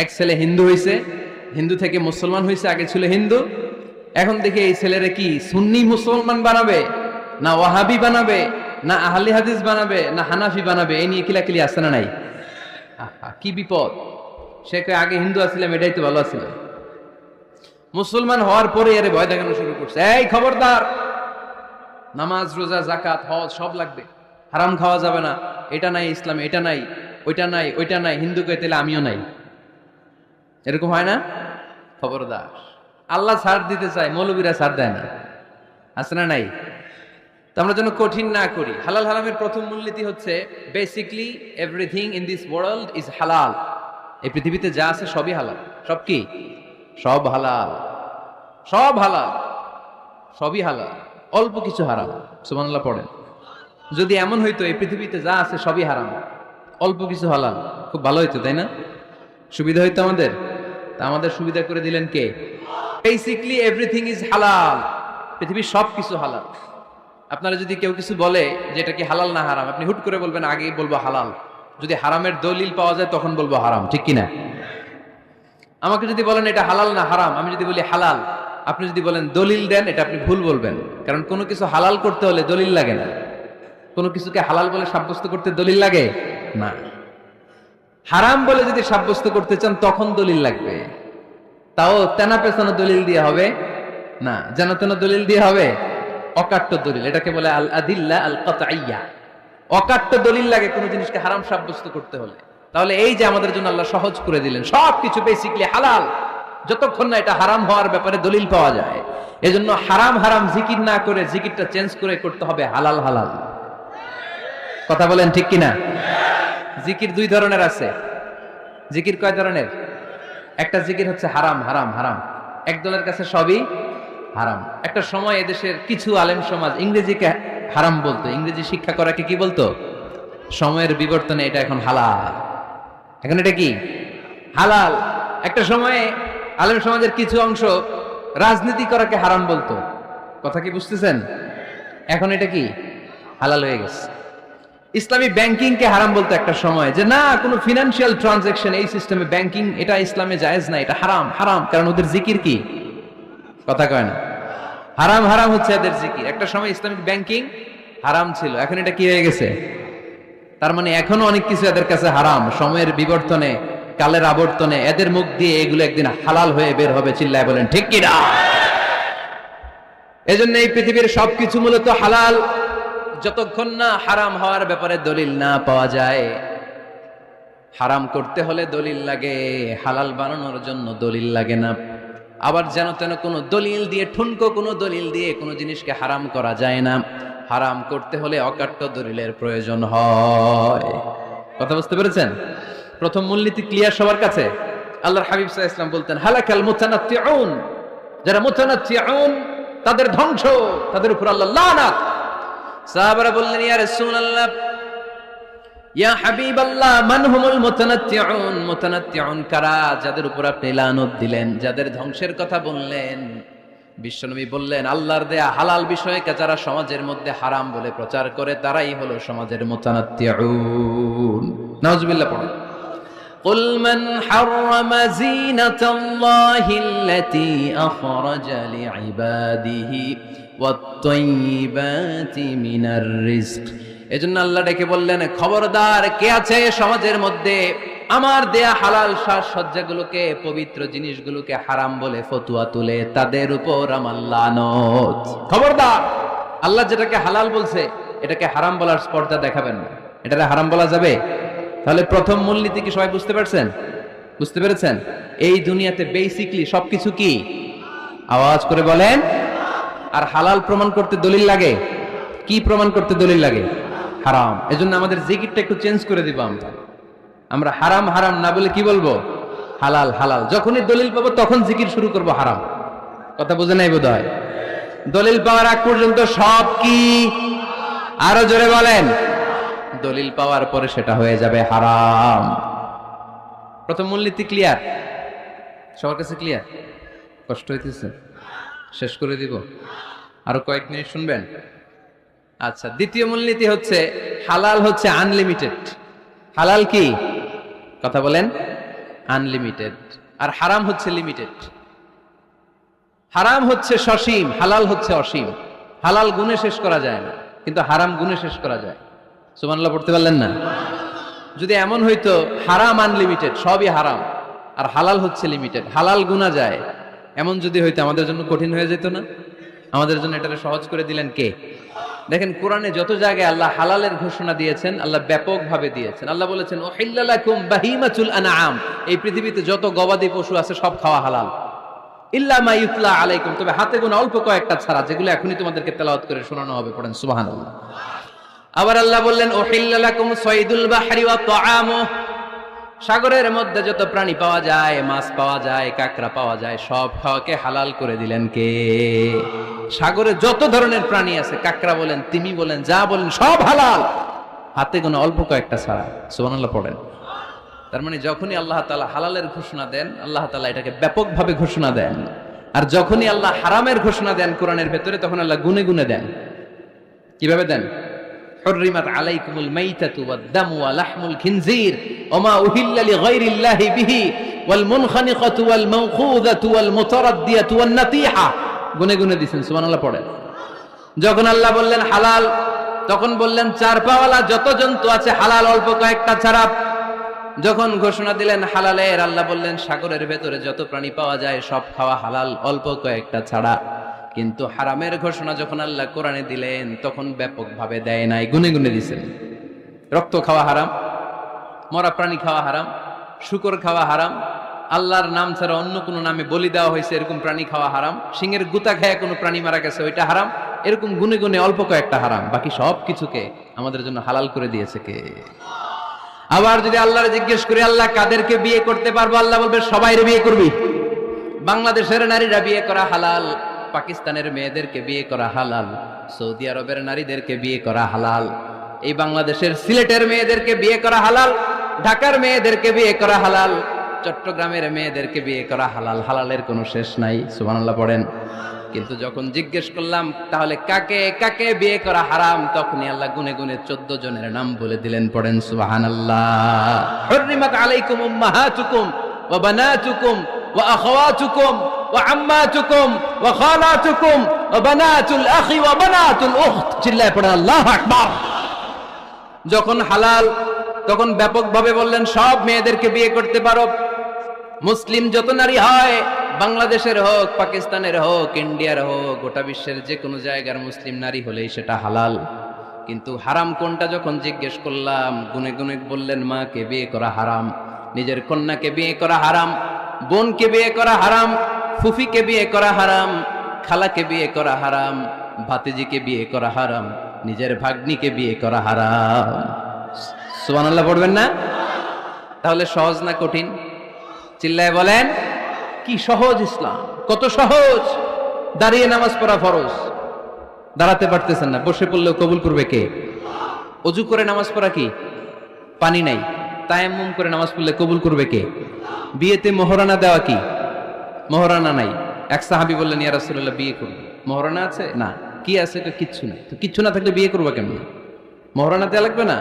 এক ছেলে হিন্দু হইছে, হিন্দু থেকে মুসলমান হইছে, আগে ছিল হিন্দু, এখন দেখি এই ছেলেরে কি সুন্নি মুসলমান বানাবে, না ওয়াহাবি বানাবে, না আহলে হাদিস বানাবে, না হানাফি বানাবে, এই নিয়ে কিলাকিলি, আছে না নাই? কি বিপদ! সে আগে হিন্দু আসছিলাম, এটাই তো ভালো আছিল। মুসলমান হওয়ার পরে এর ভয় দেখানো শুরু করছে, এই খবরদার, নামাজ রোজা জাকাত হজ সব লাগবে, হারাম খাওয়া যাবে না, এটা নাই ইসলামে, এটা নাই, ওইটা নাই, ওইটা নাই, হিন্দু কে তাহলে আমিও নাই। এরকম হয় না? খবরদার, আল্লাহ ছাড় দিতে চায়, মৌলবীরা ছাড় দেয় না, আছে না নাই? তো আমরা যেন কঠিন না করি। হালাল হারামের প্রথম মূলনীতি হচ্ছে basically everything in this world is হালাল। এই পৃথিবীতে যা আছে সবই হালাল। সব কি? সব হালাল, সব হালাল, সবই হালাল, অল্প কিছু হারাম। সুবহানাল্লাহ পড়েন। যদি এমন হইতো এই পৃথিবীতে যা আছে সবই হারাম, অল্প কিছু হালাল, খুব ভালো হইতো, তাই না? সুবিধা হইতো আমাদের। তা আমাদের সুবিধা করে দিলেন কে? বেসিকলি এভরিথিং ইজ হালাল, পৃথিবীর সব কিছু হালাল। আপনারা যদি কেউ কিছু বলে যে এটা কি হালাল না হারাম, আপনি হুট করে বলবেন আগে বলবো হালাল। যদি হারামের দলিল পাওয়া যায় তখন বলবো হারাম, ঠিক কিনা? আমাকে যদি বলেন এটা হালাল না হারাম, আমি যদি বলি হালাল, আপনি যদি বলেন দলিল দেন, এটা আপনি ভুল বলবেন। কারণ কোনো কিছু হালাল করতে হলে দলিল লাগে না। কোনো কিছুকে হালাল বলে সাব্যস্ত করতে দলিল লাগে না। হারাম বলে যদি সাব্যস্ত করতে চান তখন দলিল লাগবে, তাও তেনা পেছানো দলিল দিয়ে হবে না, যেন তেন দলিল দিয়ে হবে, অকাট্য দলিল। এটাকে বলে আল আদিল্লা আল কাতঈয়া। অকাট্য দলিল লাগে কোনো জিনিসকে হারাম সাব্যস্ত করতে হলে। তাহলে এই যে আমাদের জন্য আল্লাহ সহজ করে দিলেন, সবকিছু বেসিকলি হালাল, যতক্ষণ না এটা হারাম হওয়ার ব্যাপারে দলিল পাওয়া যায়। এজন্য হারাম হারাম জিকির না করে জিকিরটা চেঞ্জ করে করতে হবে হালাল হালাল। কথা বলেন ঠিক কিনা? জিকির 2 ধরনের আছে। জিকির কয় ধরনের? একটা জিকির হচ্ছে হারাম হারাম হারাম, একদলের কাছে সবই হারাম। একটা সময় এদেশের কিছু আলেম সমাজ ইংরেজিকে হারাম বলতো, ইংরেজি শিক্ষা করাকে কি বলতো? সময়ের বিবর্তনে এটা এখন হালাল। এখন এটা কি? হালাল। একটা সময়ে আলেম সমাজের কিছু অংশ রাজনীতি করাকে হারাম বলতো। কথা কি বুঝতেছেন? এখন এটা কি? হালাল হয়ে গেছে। ইসলামী ব্যাংকিং কে হারাম বলতো একটা সময়, যে না, কোনো ফিনান্সিয়াল ট্রানজাকশন এই সিস্টেমে ব্যাংকিং, এটা ইসলামে জায়েজ না, এটা হারাম হারাম। কারণ ওদের জিকির কি? কথা কয় না। হারাম হারাম হচ্ছে এদের জিকির। একটা সময় ইসলামিক ব্যাংকিং হারাম ছিল, এখন এটা কি হয়ে গেছে? তার মানে এখনো অনেক কিছু এদের কাছে হারাম। সময়ের বিবর্তনে, কালের আবর্তনে এদের মুখ দিয়ে এগুলো একদিন হালাল হয়ে বের হবে। চিল্লায় বলেন ঠিক কি না? এজন্য এই পৃথিবীর সবকিছু মূলত হালাল, যতক্ষণ না হারাম হওয়ার ব্যাপারে দলিল না পাওয়া যায়। হারাম করতে হলে দলিল লাগে, হালাল বানানোর জন্য দলিল লাগে না। আবার যেন তেন কোনো দলিল দিয়ে, ঠুনকো কোনো দলিল দিয়ে কোনো জিনিসকে হারাম করা যায় না। হারাম করতে হলে অকাট্য দলিলের প্রয়োজন হয়। কথা বুঝতে পেরেছেন? প্রথম মূলনীতি ক্লিয়ার সবার কাছে? আল্লাহর হাবিব সাল্লাল্লাহু আলাইহি ওয়াসাল্লাম বলতেন, হালাকাল মুতানাত্তিউন, যারা মুতানাত্তিউন তাদের ধ্বংস, তাদের উপর আল্লাহ লানাত। সাহাবারা বললেন, ইয়া রাসূলুল্লাহ, ইয়া হাবিবাল্লাহ মান হুমুল মুতানাত্তিউন, মুতানাত্তিউন কারা? যাদের উপর আপনি লানত দিলেন, যাদের ধ্বংসের কথা বললেন। বিশ্বনবী বললেন, আল্লাহর দেয়া হালাল বিষয়কে যারা সমাজের মধ্যে হারাম বলে প্রচার করে তারাই হলো সমাজের মুতানাত্তিউন। নাউজুবিল্লাহ পড়ুন। قل من حرم زينة الله التي أخرج لعباده والطيبات من الرزق। এজন্য আল্লাহ ডেকে বললেন, খবরদার, কে আছে সমাজের মধ্যে আমার দেয়া হালাল সাজসজ্জাগুলোকে, পবিত্র জিনিসগুলোকে হারাম বলে ফতুয়া তুলে, তাদের উপর আমার লানত। খবরদার, আল্লাহ যেটাকে হালাল বলছে এটাকে হারাম বলার স্পর্ধা দেখাবেন না। এটাকে হারাম বলা যাবে? তাহলে প্রথম মূলনীতি কি সবাই বুঝতে পারছেন? বুঝতে পেরেছেন? এই দুনিয়াতে বেসিকলি সবকিছু কি? আওয়াজ করে বলেন। আর হালাল প্রমাণ করতে দলিল লাগে। কি প্রমাণ করতে দলিল লাগে? হারাম। এজন্য আমাদের জিকিরটা একটু চেঞ্জ করে দিব। আমরা হারাম হারাম না বলে কি বলবো? হালাল হালাল। যখনই দলিল পাবো তখন জিকির শুরু করব হারাম। কথা বুঝে নাই বোধহয়? দলিল পাওয়ার আগ পর্যন্ত সব কি? আরো জোরে বলেন। দলিল পাওয়ার পরে সেটা হয়ে যাবে হারাম। প্রথম মূলনীতি ক্লিয়ার? সবার কাছে ক্লিয়ার? কষ্ট হইতেছে? শেষ করে দিব? আরো কয়েক মিনিট শুনবেন? আচ্ছা, দ্বিতীয় মূলনীতি হচ্ছে হালাল হচ্ছে আনলিমিটেড। হালাল কি? কথা বলেন। আনলিমিটেড। আর হারাম হচ্ছে লিমিটেড। হারাম হচ্ছে সসীম, হালাল হচ্ছে অসীম। হালাল গুণে শেষ করা যায় না, কিন্তু হারাম গুণে শেষ করা যায়। সুবহানাল্লাহ পড়তে পারলেন না? যদি এমন হইতো হারাম আনলিমিটেড, সবই হারাম, আর হালাল হচ্ছে লিমিটেড, হালাল গুণা যায়, এমন যদি হইতো আমাদের জন্য কঠিন হয়ে যেত না? আমাদের জন্য এটাকে সহজ করে দিলেন কে? দেখেন, কোরআনে যত জায়গায় আল্লাহ হালালের ঘোষণা দিয়েছেন, আল্লাহ ব্যাপকভাবে দিয়েছেন। আল্লাহ বলেছেন, উহিল্লা লাকুম বাহিমাতুল আনআম, এই পৃথিবীতে যত গবাদি পশু আছে সব খাওয়া হালাল, ইল্লা মা ইউতলা আলাইকুম, তবে হাতে গোনা অল্প কয়েকটা ছাড়া, যেগুলো এখনই তোমাদেরকে তেলাওয়াত করে শোনানো হবে। পড়েন সুবহানাল্লাহ। আবার আল্লাহ বললেন, উহিল্লা লাকুম সাইদুল বাহরি ওয়া তাআমু, সাগরের মধ্যে যত প্রাণী পাওয়া যায়, মাছ পাওয়া যায়, কাঁকড়া পাওয়া যায়, সব খাওয়াকে হালাল করে দিলেন কে? সাগরে যত ধরনের প্রাণী আছে, কাঁকড়া বলেন, তিমি বলেন, যা বলেন, সব হালাল, হাতে গোনা অল্প কয়েকটা ছাড়া। সুবহানাল্লাহ পড়েন। তার মানে যখনই আল্লাহ তাআলা হালালের ঘোষণা দেন, আল্লাহ তাআলা এটাকে ব্যাপকভাবে ঘোষণা দেন। আর যখনই আল্লাহ হারামের ঘোষণা দেন কোরআনের ভেতরে, তখন আল্লাহ গুনে গুনে দেন। কিভাবে দেন? হুররিমাত আলাইকুমুল মাইতাতু ওয়াদ-দামু ওয়া লাহমুল খিনজির ওয়া মা উহিল্লা লিগাইরিল্লাহি বিহি ওয়াল মুনখানিকাতু ওয়াল মাওখুযাতু ওয়াল মুতারাদ্দিয়াতু ওয়ান নাতিহা। গুনে গুনে দিয়েছেন। সুবহানাল্লাহ পড়েন। যখন আল্লাহ বললেন হালাল, তখন বললেন চার পাওয়ালা যত জন্তু আছে হালাল, অল্প কয়েকটা ছাড়া। যখন ঘোষণা দিলেন হালালের, আল্লাহ বললেন সাগরের ভেতরে যত প্রাণী পাওয়া যায় সব খাওয়া হালাল, অল্প কয়েকটা ছাড়া। কিন্তু হারামের ঘোষণা যখন আল্লাহ কোরআনে দিলেন, তখন ব্যাপকভাবে দেয় নাই, গুনে গুনে দিয়েছেন। রক্ত খাওয়া হারাম, মরা প্রাণী খাওয়া হারাম, শূকর খাওয়া হারাম, আল্লাহর নাম ছাড়া অন্য কোনো নামে বলি দেওয়া হয়েছে এরকম প্রাণী খাওয়া হারাম, সিংহের গুতা খায় কোনো প্রাণী মারা গেছে ওইটা হারাম। এরকম গুনে গুনে অল্প কয়েকটা হারাম, বাকি সব কিছুকে আমাদের জন্য হালাল করে দিয়েছে কে? আবার যদি আল্লাহরে জিজ্ঞেস করি, আল্লাহ কাদেরকে বিয়ে করতে পারবো? আল্লাহ বলবে সবাইরে বিয়ে করবি। বাংলাদেশের নারীরা বিয়ে করা হালাল, পাকিস্তানের মেয়েদেরকে বিয়ে করা হালাল, সৌদি আরবের নারীদেরকে বিয়ে করা হালাল, এই বাংলাদেশের সিলেটের মেয়েদেরকে বিয়ে করা হালাল, ঢাকার মেয়েদেরকে বিয়ে করা হালাল, চট্টগ্রামের মেয়েদেরকে বিয়ে করা হালাল। হালালের কোনো শেষ নাই। সুবহানাল্লাহ পড়েন। কিন্তু যখন জিজ্ঞেস করলাম তাহলে কাকে কাকে বিয়ে করা হারাম, তখনই আল্লাহ গুনে গুনে 14 জনের নাম বলে দিলেন। পড়েন সুবহানাল্লাহ। হুররিমাত আলাইকুম উম্মাহাতুকুম ওয়া বানাতুকুম ওয়া আখাওয়াতুকুম ওয়া আম্মাতুকুম ওয়া খালাতুকুম ওয়া বানাতুল আখি ওয়া বানাতুল উখত। চিল্লায়ে পড়েন আল্লাহু আকবার। যখন হালাল, তখন ব্যাপকভাবে বললেন সব মেয়েদেরকে বিয়ে করতে পারো। মুসলিম যত নারী হয়, বাংলাদেশের হোক, পাকিস্তানের হোক, ইন্ডিয়ার হোক, গোটা বিশ্বের যে কোনো জায়গার মুসলিম নারী হলেই সেটা হালাল। কিন্তু হারাম কোনটা যখন জিজ্ঞেস করলাম, গুনে গুনে বললেন মাকে বিয়ে করা হারাম, নিজের কন্যাকে বিয়ে করা হারাম, বোনকে বিয়ে করা হারাম, ফুফিকে বিয়ে করা হারাম, খালাকে বিয়ে করা হারাম, ভাতিজিকে বিয়ে করা হারাম, নিজের ভাগ্নিকে বিয়ে করা হারাম। সুবহানাল্লাহ পড়বেন না? তাহলে সহজ না কঠিন? চিল্লায় বলেন। কি সহজ ইসলাম, কত সহজ। দাঁড়িয়ে নামাজ পড়া ফরজ, দাঁড়াতে পারতেছেন না, বসে পড়লেও কবুল করবে কে? অজু করে নামাজ পড়া কি পানি নাই, তায়াম্মুম করে নামাজ পড়লে কবুল করবে কে? বিয়েতে মোহরানা দেওয়া কি? মোহরানা নাই। এক সাহাবী বললেন, ইয়া রাসূলুল্লাহ, বিয়ে করব, মোহরানা আছে? না। কি আছে? তো কিচ্ছু নাই। তো কিচ্ছু না থাকলে বিয়ে করবা কেমন? মোহরানা দেওয়া লাগবে না?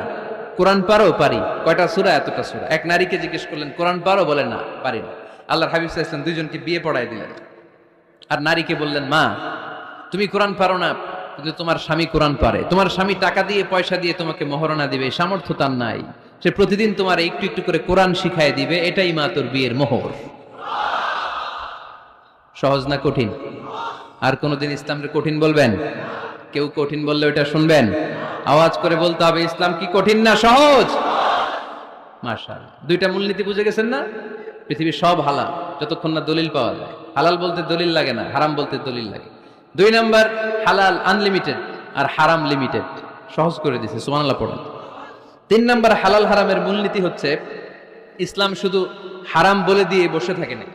কোরআন পারো? পারি। কয়টা সূরা? এতটা সূরা। এক নারীকে জিজ্ঞেস করলেন, কোরআন পারো? বলে না, পারি না। আল্লাহর হাবিব সাল্লাল্লাহু আলাইহি ওয়াসাল্লাম দুইজনকে বিয়ে পড়ায় দিলেন। আর নারীকে বললেন, মা, তুমি কোরআন পারো না, কিন্তু তোমার স্বামী কোরআন পারে। তোমার স্বামী টাকা দিয়ে পয়সা দিয়ে তোমাকে মোহরানা দিবে, সামর্থ্য তার নাই। সে প্রতিদিন তোমার একটু একটু করে কোরআন শিখায় দিবে, এটাই মা তোর বিয়ের মোহর। সহজ না কঠিন? আর কোনদিন ইসলামকে কঠিন বলবেন? কেউ কঠিন বললে ওটা শুনবেন? আওয়াজ করে বলতে হবে, ইসলাম কি কঠিন না সহজ? মাশাআল্লাহ। দুইটা মূলনীতি বুঝে গেছেন না? পৃথিবীর সব হালাল যতক্ষণ না দলিল পাওয়া যায়। হালাল বলতে দলিল লাগে না, হারাম বলতে দলিল লাগে। 2 নাম্বার, হালাল আনলিমিটেড আর হারাম লিমিটেড। সহজ করে দিয়েছে, সুবহানাল্লাহ পড়েন। 3 নাম্বার, হালাল হারামের মূলনীতি হচ্ছে ইসলাম শুধু হারাম বলে দিয়ে বসে থাকে না।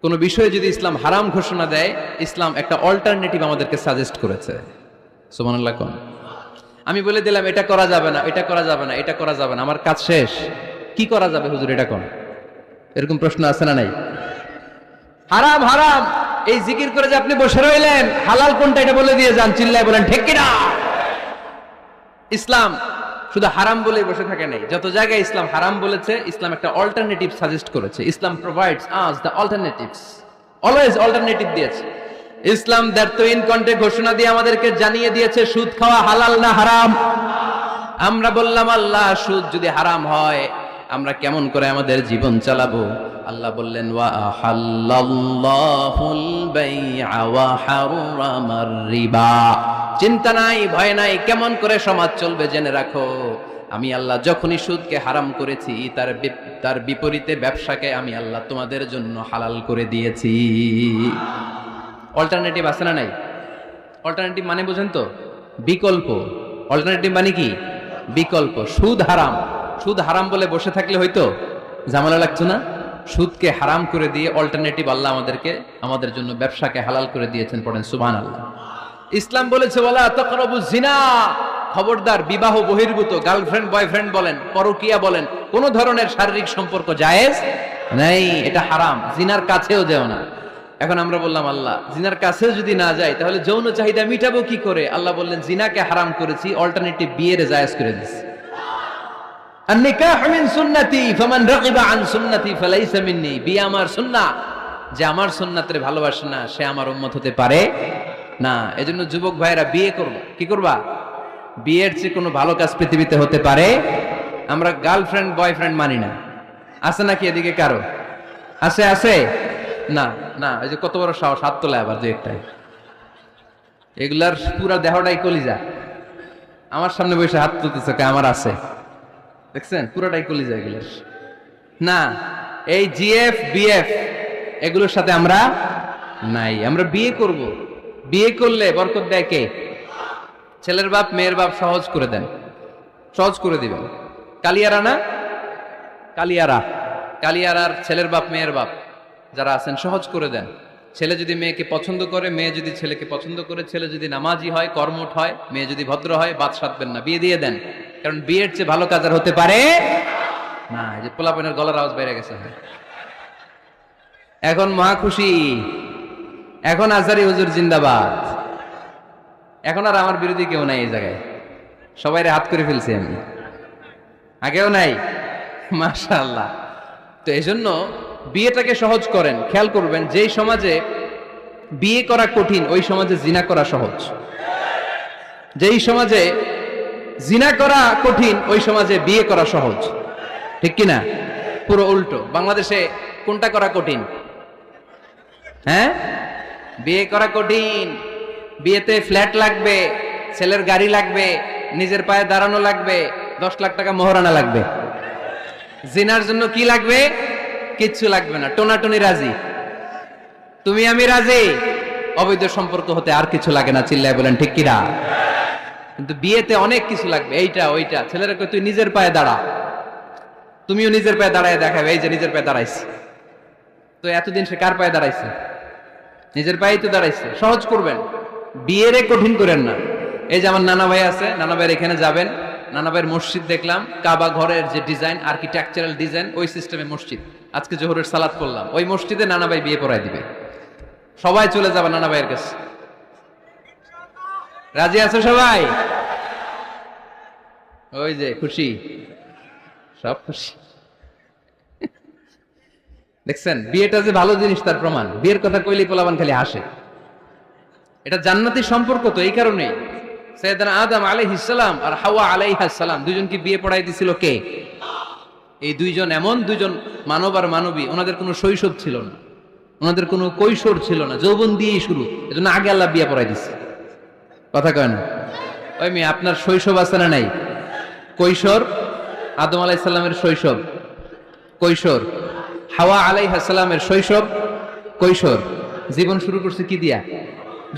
কোনো বিষয়ে যদি ইসলাম হারাম ঘোষণা দেয়, ইসলাম একটা অল্টারনেটিভ আমাদেরকে সাজেস্ট করেছে। সুবহানাল্লাহ কোন? আমি বলে দিলাম এটা করা যাবে না, এটা করা যাবে না, এটা করা যাবে না, আমার কাজ শেষ, কি করা যাবে হুজুর এটা কোন? এরকম প্রশ্ন আছে না নাই? হারাম হারাম এই জিকির করে যে আপনি বসে রইলেন, হালাল কোনটা এটা বলে দিয়ে যান, চিল্লায় বলেন ঠিক কিনা? ইসলাম শুধু হারাম বলে বসে থাকে নাই। যত জায়গায় ইসলাম হারাম বলেছে, ইসলাম একটা অল্টারনেটিভ সাজেস্ট করেছে। Islam provides us the alternatives, always alternative দিয়েছে। ইসলাম দ্যার্থইন কণ্ঠে ঘোষণা দিয়ে আমাদেরকে জানিয়ে দিয়েছে সুদ খাওয়া হালাল না হারাম। আমরা বললাম, আল্লাহ, সুদ যদি হারাম হয় আমরা কেমন করে আমাদের জীবন চালাবো? আল্লাহ বললেন, ওয়া আহাল্লাল্লাহুল বাই'a ওয়া হারামার রিবা। চিন্তা নাই, ভয় নাই, কেমন করে সমাজ চলবে জেনে রাখো। আমি আল্লাহ যখনই সুদকে হারাম করেছি, তার বিপরীতে ব্যবসাকে আমি আল্লাহ তোমাদের জন্য হালাল করে দিয়েছি। অল্টারনেটিভ আছে না নাই? অল্টারনেটিভ মানে বুঝেন তো? বিকল্প। অল্টারনেটিভ মানে কি? বিকল্প। সুদ হারাম, সুদ হারাম বলে বসে থাকলে হয়তো ঝামেলা লাগতো না? সুদকে হারাম করে দিয়ে অল্টারনেটিভ আল্লাহ আমাদেরকে, আমাদের জন্য ব্যবসাকে হালাল করে দিয়েছেন। পড়েন সুবহানাল্লাহ। ইসলাম বলেছে, ওয়ালা তাকরাবুজ জিনা, খবরদার বিবাহ বহির্ভূত, গার্লফ্রেন্ড বয়ফ্রেন্ড বলেন, পরকীয়া বলেন, কোন ধরনের শারীরিক সম্পর্ক জায়েজ নাই, এটা হারাম। জিনার কাছেও যেও না। এখন আমরা বললাম, আল্লাহ, জিনার কাছেও যদি না যাই তাহলে যৌন চাহিদা মিটাবো কি করে? আল্লাহ বললেন, জিনাকে হারাম করেছি, অল্টারনেটিভ বিয়ের জায়েজ করে দিয়েছি। আন-নিকাহু মিন সুন্নতি ফামান রাগিবা আন সুন্নতি ফালাইসা মিন্নি। বিয়ে আমার সুন্নাহ, যে আমার সুন্নাতের ভালোবাসে না সে আমার উম্মত হতে পারে না। এজন্য যুবক ভাইরা বিয়ে করবা। কি করবা? বিয়ের চেয়ে কোনো ভালো কাজ পৃথিবীতে হতে পারে? আমরা গার্লফ্রেন্ড বয়ফ্রেন্ড মানি না। আছে নাকি এদিকে কারো? আছে? আছে না? না, এই যে কত বড় সাহস, হাত তোলে আবার যে একটাই। এগুলার পুরা দেহটাই কলিজা। আমার সামনে বসে হাত তুলতেছে, আমার আছে, দেখছেন? পুরাটাই কলিজা এগুলোর। না, এই জিএফ বিএফ এগুলোর সাথে আমরা নাই। আমরা বিয়ে করব, বিয়ে করলে বরকত দেয় কে? ছেলের বাপ মেয়ের বাপ সহজ করে দেন, সহজ করে দিবেন। কালিয়ারা না? কালিয়ারা, কালিয়ারার ছেলের বাপ মেয়ের বাপ যারা আছেন সহজ করে দেন। ছেলে যদি মেয়েকে পছন্দ করে, মেয়ে যদি ছেলেকে পছন্দ করে, ছেলে যদি নামাজি হয়, কর্মঠ হয়, মেয়ে যদি ভদ্র হয়, বাদ সাধবেন না, বিয়ে দিয়ে দেন। কারণ বিয়ের চেয়ে ভালো কাজ আর হতে পারে না। এই যে পোলাপনের গলার আওয়াজ বেড়ে গেছে, এখন মহা খুশি, এখন আজারি হুজুর জিন্দাবাদ। এখন আর আমার বিরোধী কেউ নাই এই জায়গায়, সবাই হাত করে ফেলছি আমি, আগেও নাই। মাশাআল্লাহ। তো এই জন্য বিয়েটাকে সহজ করেন। খেয়াল করবেন, যেই সমাজে বিয়ে করা কঠিন ওই সমাজে জিনা করা সহজ। যেই সমাজে জিনা করা কঠিন ওই সমাজে বিয়ে করা সহজ। ঠিক কিনা? পুরো উল্টো। বাংলাদেশে কোনটা করা কঠিন? হ্যাঁ, বিয়ে করা কঠিন। বিয়েতে ফ্ল্যাট লাগবে, ছেলের গাড়ি লাগবে, নিজের পায়ে দাঁড়ানো লাগবে, 10 লাখ টাকা মোহরানা লাগবে। জিনার জন্য কি লাগবে? কিচ্ছু লাগবে না, টোনাটুনি রাজি, তুমি আমি রাজি। অবৈধ সম্পর্ক হতে আর কিছু লাগে না, চিল্লায় বলেন ঠিক কিনা? কিন্তু বিয়েতে অনেক কিছু লাগবে, এইটা ওইটা। ছেলেরা কই তুই নিজের পায়ে দাঁড়া, তুমিও নিজের পায়ে দাঁড়ায় দেখাবে, এই যে নিজের পায়ে দাঁড়াইছে। তো এতদিন সে কার পায়ে দাঁড়াইছে? নিজের পায়েই তো দাঁড়াইছে। সহজ করবেন, বিয়েরে কঠিন করেন না। এই যে আমার নানা ভাই আছে, নানা ভাইয়ের এখানে যাবেন, নানাবাইয়ের মসজিদ দেখলাম, কাবা ঘরের যে ডিজাইন, আর্কিটেকচারাল ডিজাইন, ওই সিস্টেমে মসজিদ। আজকে জোহরের সালাত করলাম, ওই মসজিদে নানাবাই বিয়ে পড়ায় দিবে। সবাই চলে যাবে নানাবাইয়ের কাছে। রাজি আছো সবাই? ওই যে খুশি, সব খুশি। দেখছেন বিয়েটা যে ভালো জিনিস তার প্রমাণ। বিয়ের কথা কইলেই পোলাপান খালি হাসে। এটা জান্নাতি সম্পর্ক তো এই কারণে। সাইয়েদনা আদম আলাইহিস সালাম আর হাওয়া আলাইহাস সালাম দুইজনকে বিয়ে পড়াই দিছিল কে? এই দুইজন এমন দুইজন মানব আর মানবী, ওনাদের কোনো শৈশব ছিল না, ওনাদের কোনো কৈশোর ছিল না, যৌবন দিয়েই শুরু। এজন্য আগে আল্লাহ বিয়ে পড়াই দিছে। কথা কয় না? ওই মেয়ে, আপনার শৈশব আছে না নাই? কৈশোর আদম আলাইহিস সালামের শৈশব, কৈশোর হাওয়া আলাইহিস সালামের শৈশব, কৈশোর। জীবন শুরু করছে কি দিয়া?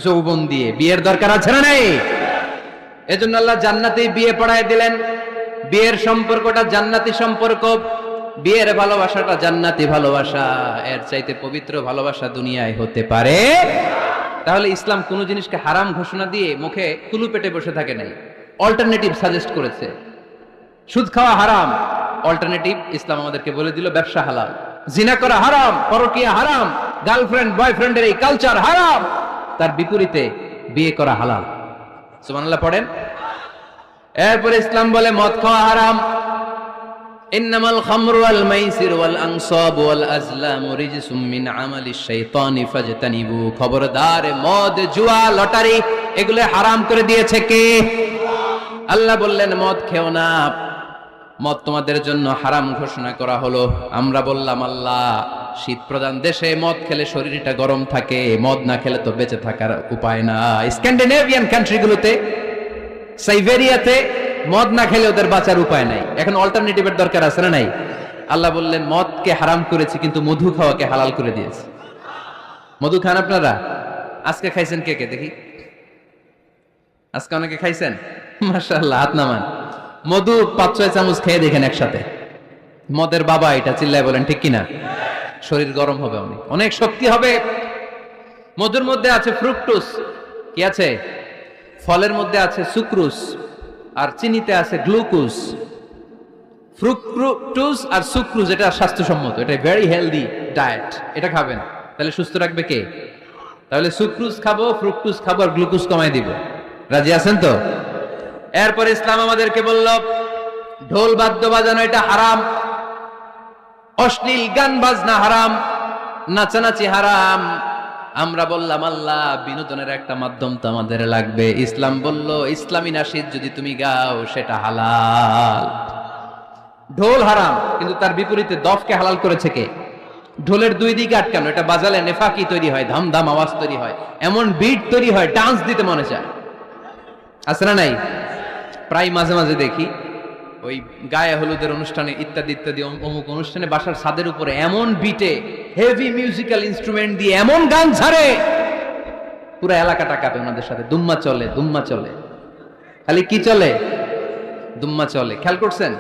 যৌবন দিয়ে। বিয়ের দরকার আছে না নাই? এজন্য আল্লাহ জান্নাতেই বিয়ে পড়ায় দিলেন। বিয়ের সম্পর্কটা জান্নাতি সম্পর্ক, বিয়ের ভালোবাসাটা জান্নাতি ভালোবাসা। এর চাইতে পবিত্র ভালোবাসা দুনিয়ায় হতে পারে? তাহলে ইসলাম কোন জিনিসকে হারাম ঘোষণা দিয়ে মুখে কুলু পেটে বসে থাকে নাই, অল্টারনেটিভ সাজেস্ট করেছে। সুদ খাওয়া হারাম, অল্টারনেটিভ ইসলাম আমাদেরকে বলে দিল ব্যবসা হালাল। জিনা করা হারাম, পরকিয়া হারাম, গার্লফ্রেন্ড বয়ফ্রেন্ডের এই কালচার হারাম, তার বিপরীতে বিয়ে করা হালাল। সুবহানাল্লাহ পড়েন। এরপরে ইসলাম বলে মদ খাওয়া হারাম। ইন্নামাল খামরু ওয়াল মাইসির ওয়াল আনসাব ওয়াল আজলামু রিজসুম মিন আমালিশ শাইতানি ফাজতানিবু। খবরদার, মদ, জুয়া, লটারি এগুলো হারাম করে দিয়েছে কে? আল্লাহ বললেন মদ খেও না, মদ তোমাদের জন্য হারাম ঘোষণা করা হলো। আমরা বললাম আল্লাহ, শীত প্রধান দেশে মদ খেলে শরীরটা গরম থাকে, মদ না খেলে তো বেঁচে থাকার উপায় না। স্ক্যান্ডিনেভিয়ান কান্ট্রিগুলোতে, সাইবেরিয়াতে মদ না খেলে ওদের বাঁচার উপায় নাই। এখন অল্টারনেটিভের দরকার আছে না নাই? আল্লাহ বললেন মদকে হারাম করেছি, কিন্তু মধু খাওয়াকে হালাল করে দিয়েছি। মধু খান আপনারা? আজকে খাইছেন কে কে দেখি? আজকে অনেকে খাইছেন? মাশাআল্লাহ, হাত নামান। মধু 5-6 চামচ খেয়ে দেখেন একসাথে। মদের বাবা এটা, চিল্লায় বলেন ঠিক কিনা? শরীর গরম হবে, অনেক অনেক শক্তি হবে। মধুর মধ্যে আছে ফ্রুকটোজ। কি আছে? ফলের মধ্যে আছে সুক্রোজ, আর চিনিতে আছে গ্লুকোজ। ফ্রুকটোজ আর সুক্রোজ এটা স্বাস্থ্যসম্মত, এটা ভেরি হেলদি ডায়েট। এটা খাবেন, তাহলে সুস্থ রাখবে কে? তাহলে সুক্রোজ খাবো, ফ্রুকটোজ খাবো, আর গ্লুকোজ কমাই দিব। রাজি আছেন তো? এরপর ইসলাম আমাদেরকে বলল ঢোল বাদ্য বাজানো এটা হারাম, অশ্লীল গান বাজনা হারাম, নাচানাচি হারাম। আমরা বললাম আল্লাহ, বিনোদনের একটা মাধ্যম তো আমাদের লাগবে। ইসলাম বলল ইসলামী নাশিদ যদি তুমি গাও সেটা হালাল। ঢোল হারাম, কিন্তু তার বিপরীতে দফকে হালাল করেছে কে? ঢোলের দুই দিকে আটকানো, এটা বাজালে নেফাকি তৈরি হয়, ধাম ধাম আওয়াজ তৈরি হয়, এমন বিট তৈরি হয় ডান্স দিতে মনে চায়। আছে না নাই? প্রায় মাঝে মাঝে দেখি ওই গায়ে হলুদের অনুষ্ঠানে ইত্যাদি ইত্যাদি অমুক অনুষ্ঠানে বাসার ছাদের উপরে এমন বিটে হেভি মিউজিক্যাল ইনস্ট্রুমেন্ট দিয়ে এমন গান ছাড়ে, পুরো এলাকাটা কাঁপে ওনাদের সাথে। দুম্মা চলে, দুম্মা চলে, খালি কি চলে? দুম্মা চলে। খেয়াল করছেন?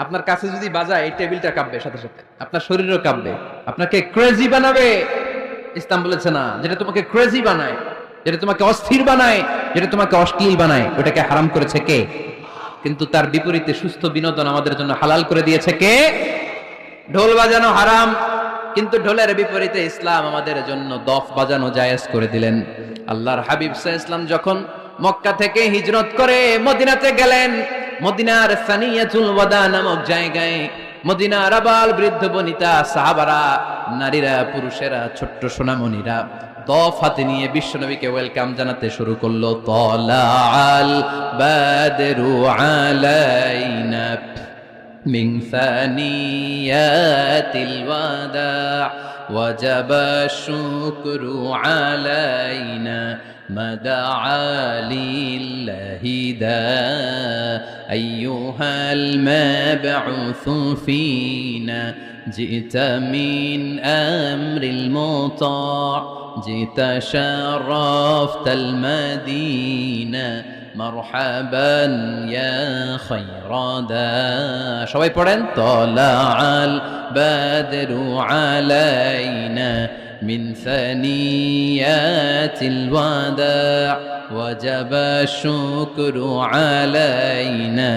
আপনার কাছে যদি বাজায় এই টেবিলটা কাঁপবে, সাথে সাথে আপনার শরীরও কাঁপবে, আপনাকে ক্রেজি বানাবে। ইসলাম বলেছে না, যেটা তোমাকে ক্রেজি বানায়, যেটা তোমাকে অস্থির বানায়, যেটা তোমাকে অশ্লীল বানায়, ওটাকে হারাম করেছে কে? কিন্তু তার বিপরীতে সুস্থ বিনোদন আমাদের জন্য হালাল করে দিয়েছে কে? ঢোল বাজানো হারাম, কিন্তু ঢোলের বিপরীতে ইসলাম আমাদের জন্য দফ বাজানো জায়েজ করে দিলেন। আল্লাহর হাবিব সাল্লাল্লাহু আলাইহি ওয়াসাল্লাম যখন মক্কা থেকে হিজরত করে মদিনাতে গেলেন, মদিনার সানিয়াতুল ওয়াদা নামক জায়গায় মদিনার আবাল বৃদ্ধ বনিতা, সাহাবারা, নারীরা, পুরুষেরা, ছোট্ট সোনামণিরা দফ হাতে নিয়ে বিশ্বনবীকে ওয়েলকাম জানাতে শুরু করলো। তালাআল বাদরু আলাইনা মিন সানিয়াতিল ওয়াদা ওয়াজাবা শুকরু আলাইনা মাদআ লিল্লাহি দা আইয়ুহাল মাবউসু ফিনা জিতা মিন আমরিল মুতা جئت شرفت المدينة مرحبا يا خير دا সবাই পড়েন طلع البدر علينا من ثنيات الوداع وجب الشكر علينا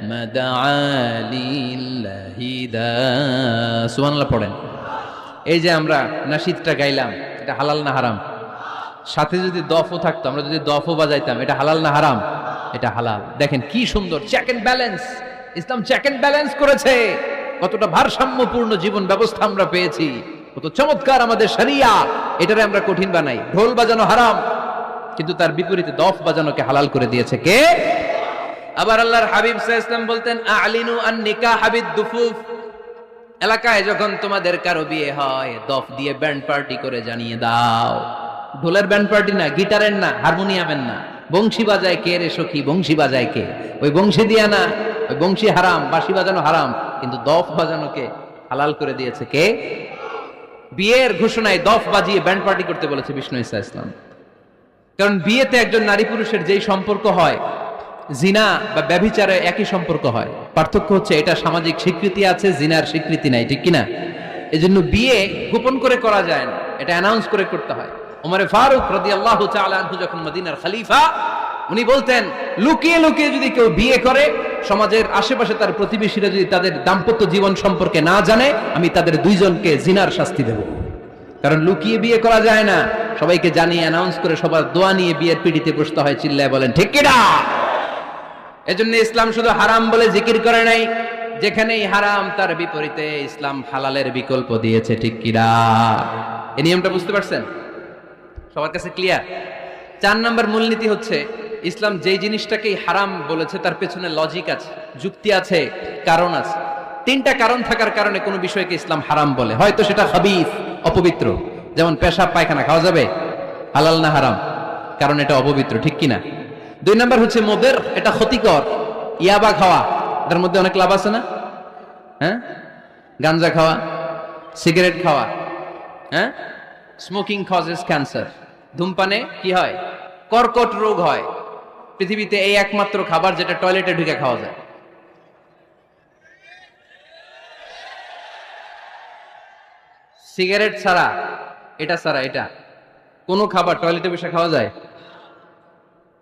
ما دعا لله دا সুবহানাল্লাহ পড়েন। এই যে আমরা নাশিদটা গাইলাম, এটা হালাল না হারাম? সাথে যদি দফও থাকতো, আমরা যদি দফও বাজাইতাম, এটা হালাল না হারাম? এটা হালাল। দেখেন কি সুন্দর check and balance, Islam check and balance করেছে। কতটা ভারসাম্যপূর্ণ জীবন ব্যবস্থা আমরা পেয়েছি, কত চমৎকার আমাদের শরিয়া। এটারে আমরা কঠিন বানাই, ঢোল বাজানো হারাম, কিন্তু তার বিপরীতে দফ বাজানোকে হালাল করে দিয়েছে কে? আবার আল্লাহর হাবিব সাল্লাল্লাহু আলাইহি ওয়াসাল্লাম বলতেন, আ'লিনু আন নিকাহ বিদ-দুফুফ। এলাকায় যখন তোমাদের কারো বিয়ে হয়, দফ দিয়ে ব্যান্ড পার্টি করে জানিয়ে দাও। ঢোলের ব্যান্ড পার্টি না, গিটারের না, হারমোনিয়ামের না, বংশী বাজায় কে রে সখী, বংশী বাজায় কে? ওই বংশী দিয়া না, ওই বংশী হারাম, বাঁশি বাজানো হারাম, কিন্তু দফ বাজানোকে হালাল করে দিয়েছে কে? বিয়ের ঘোষণায় দফ বাজিয়ে ব্যান্ড পার্টি করতে বলেছে বিষ্ণু ঈসা ইসলাম। কারণ বিয়েতে একজন নারী পুরুষের যেই সম্পর্ক হয়, জিনা বা ব্যভিচারে একই সম্পর্ক হয়। পার্থক্য হচ্ছে এটা সামাজিক স্বীকৃতি আছে, জিনার স্বীকৃতি নাই, ঠিক কিনা? এজন্য বিয়ে গোপন করে করা যায় না, এটা অ্যানাউন্স করে করতে হয়। ওমর ফারুক রাদিয়াল্লাহু তাআলা আনহু যখন মদিনার খলিফা, উনি বলতেন, লুকিয়ে লুকিয়ে যদি কেউ বিয়ে করে, সমাজের আশেপাশে তার প্রতিবেশীরা যদি তাদের দাম্পত্য জীবন সম্পর্কে না জানে, আমি তাদের দুইজনকে জিনার শাস্তি দেব। কারণ লুকিয়ে বিয়ে করা যায় না, সবাইকে জানিয়ে অ্যানাউন্স করে সবার দোয়া নিয়ে বিয়ের পিড়িতে বসতে হয়। চিল্লায় বলেন ঠিক কিনা? এজন্য ইসলাম শুধু হারাম বলে জিকির করে নাই, যেখানেই হারাম তার বিপরীতে ইসলাম হালালের বিকল্প দিয়েছে, ঠিক কিনা? এই নিয়মটা বুঝতে পারছেন? সবার কাছে ক্লিয়ার? 4 নম্বর মূলনীতি হচ্ছে, ইসলাম যেই জিনিসটাকেই হারাম বলেছে তার পেছনে লজিক আছে, যুক্তি আছে, কারণ আছে। 3টা কারণ থাকার কারণে কোনো বিষয়কে ইসলাম হারাম বলে। হয়তো সেটা খাবিস, অপবিত্র, যেমন পেশাব পায়খানা খাওয়া যাবে, হালাল না হারাম? কারণ এটা অপবিত্র, ঠিক কিনা? 2 নম্বর হচ্ছে মুদির, এটা ক্ষতিকর। ইয়াবা খাওয়া, এটার মধ্যে অনেক লাভ আছে না? হ্যাঁ, গাঞ্জা খাওয়া, সিগারেট খাওয়া, হ্যাঁ, স্মোকিং কজেস ক্যান্সার। ধূমপানে কি হয়? কর্কট রোগ হয়। পৃথিবীতে এই একমাত্র খাবার যেটা টয়লেটে ঢুকে খাওয়া যায়। সিগারেট ছাড়া, এটা ছাড়া, এটা কোনো খাবার টয়লেটে বসে খাওয়া যায়?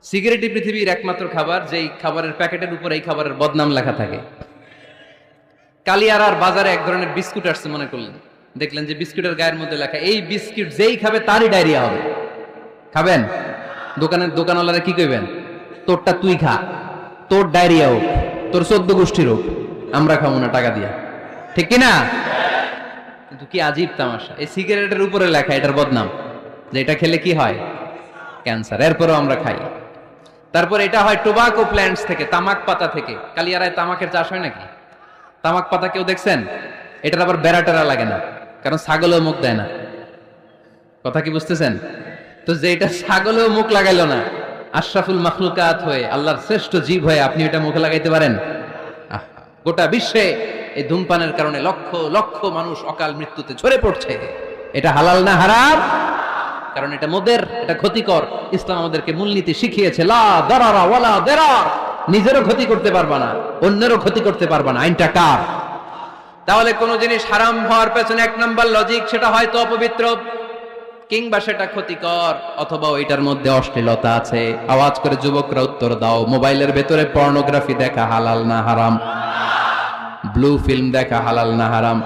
সিগারেটই পৃথিবীর একমাত্র খাবার যেই খাবারের প্যাকেটের উপর এই খাবারের বদনাম লেখা থাকে। কালিয়ারার বাজারে এক ধরনের বিস্কুট আসছে মনে করলেন, দেখলেন যে বিস্কুটের গায়ের মধ্যে লেখা, এই বিস্কুট যেই খাবে তারই ডায়রিয়া হবে। খাবেন? দোকানওয়ালারা কি কইবেন? তোরটা তুই খা, তোর ডায়রিয়া হোক, তোর 14 গোষ্ঠীর হোক, আমরা খাবো না টাকা দিয়া, ঠিক কিনা? কিন্তু কি আজীব তামাশা, এই সিগারেটের উপরে লেখা এটার বদনাম, যে এটা খেলে কি হয়? ক্যান্সার। এরপরও আমরা খাই। তারপর এটা হয় টোবাকো প্ল্যান্টস থেকে, তামাক পাতা থেকে। কালিয়ারায় তামাকের চাষ হয় নাকি? তামাক পাতা কেউ দেখছেন? এটার আবার বেড়াটেরা লাগে না, কারণ ছাগলও মুখ দেয় না। কথা কি বুঝতেছেন? তো যে এটা ছাগলও মুখ লাগাইলো না, আশরাফুল মাখলুকাত হয়ে, আল্লাহর শ্রেষ্ঠ জীব হয়ে আপনি এটা মুখে লাগাইতে পারেন? গোটা বিশ্বে এই ধূমপানের কারণে লক্ষ লক্ষ মানুষ অকাল মৃত্যুতে ঝরে পড়ছে। এটা হালাল না হারাম? কারণ এটা মুদির, এটা ক্ষতিকর। ইসলাম আমাদেরকে মূলনীতি শিখিয়েছে, লা দারারা ওয়ালা দিরার। নিজেরও ক্ষতি করতে পারবা না, অন্যেরও ক্ষতি করতে পারবা না। আইনটা কার? তাহলে কোন জিনিস হারাম হওয়ার পেছনে 1 নম্বর লজিক, সেটা হয়তো অপবিত্র, কিংবা সেটা ক্ষতিকর, অথবা ওইটার মধ্যে অশ্লীলতা আছে। আওয়াজ করে যুবকরা উত্তর দাও, মোবাইলের ভেতরে পর্নোগ্রাফি দেখা হালাল না হারাম? ব্লু ফিল্ম দেখা হালাল না হারাম?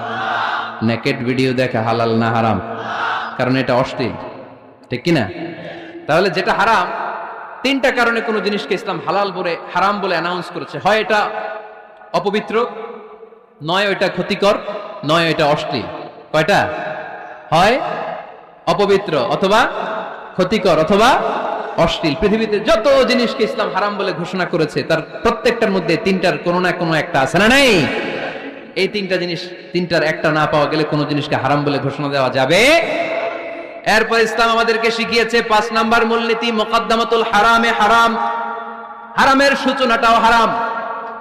নেকেড ভিডিও দেখা হালাল না হারাম? কারণ এটা অশ্লীল, ঠিক কিনা? তাহলে যেটা হারাম, 3টা কারণে কোন জিনিসকে ইসলাম হালাল বলে, হারাম বলে অ্যানাউন্স করেছে। হয় এটা অপবিত্র, নয় ওইটা ক্ষতিকর, নয় ওইটা অশ্লীল। কয়টা? হয় অপবিত্র, অথবা ক্ষতিকর, অথবা অশ্লীল। পৃথিবীতে যত জিনিসকে ইসলাম হারাম বলে ঘোষণা করেছে তার প্রত্যেকটার মধ্যে 3টার কোনো না কোনো একটা আছে না নাই? এই 3টা জিনিস, 3টার একটা না পাওয়া গেলে কোনো জিনিসকে হারাম বলে ঘোষণা দেওয়া যাবে? এরপর ইসলাম আমাদেরকে শিখিয়েছে 5 নাম্বার মূলনীতি, মুকদ্দামাতুল হারামে হারাম। হারামের সূচনাটাও হারাম।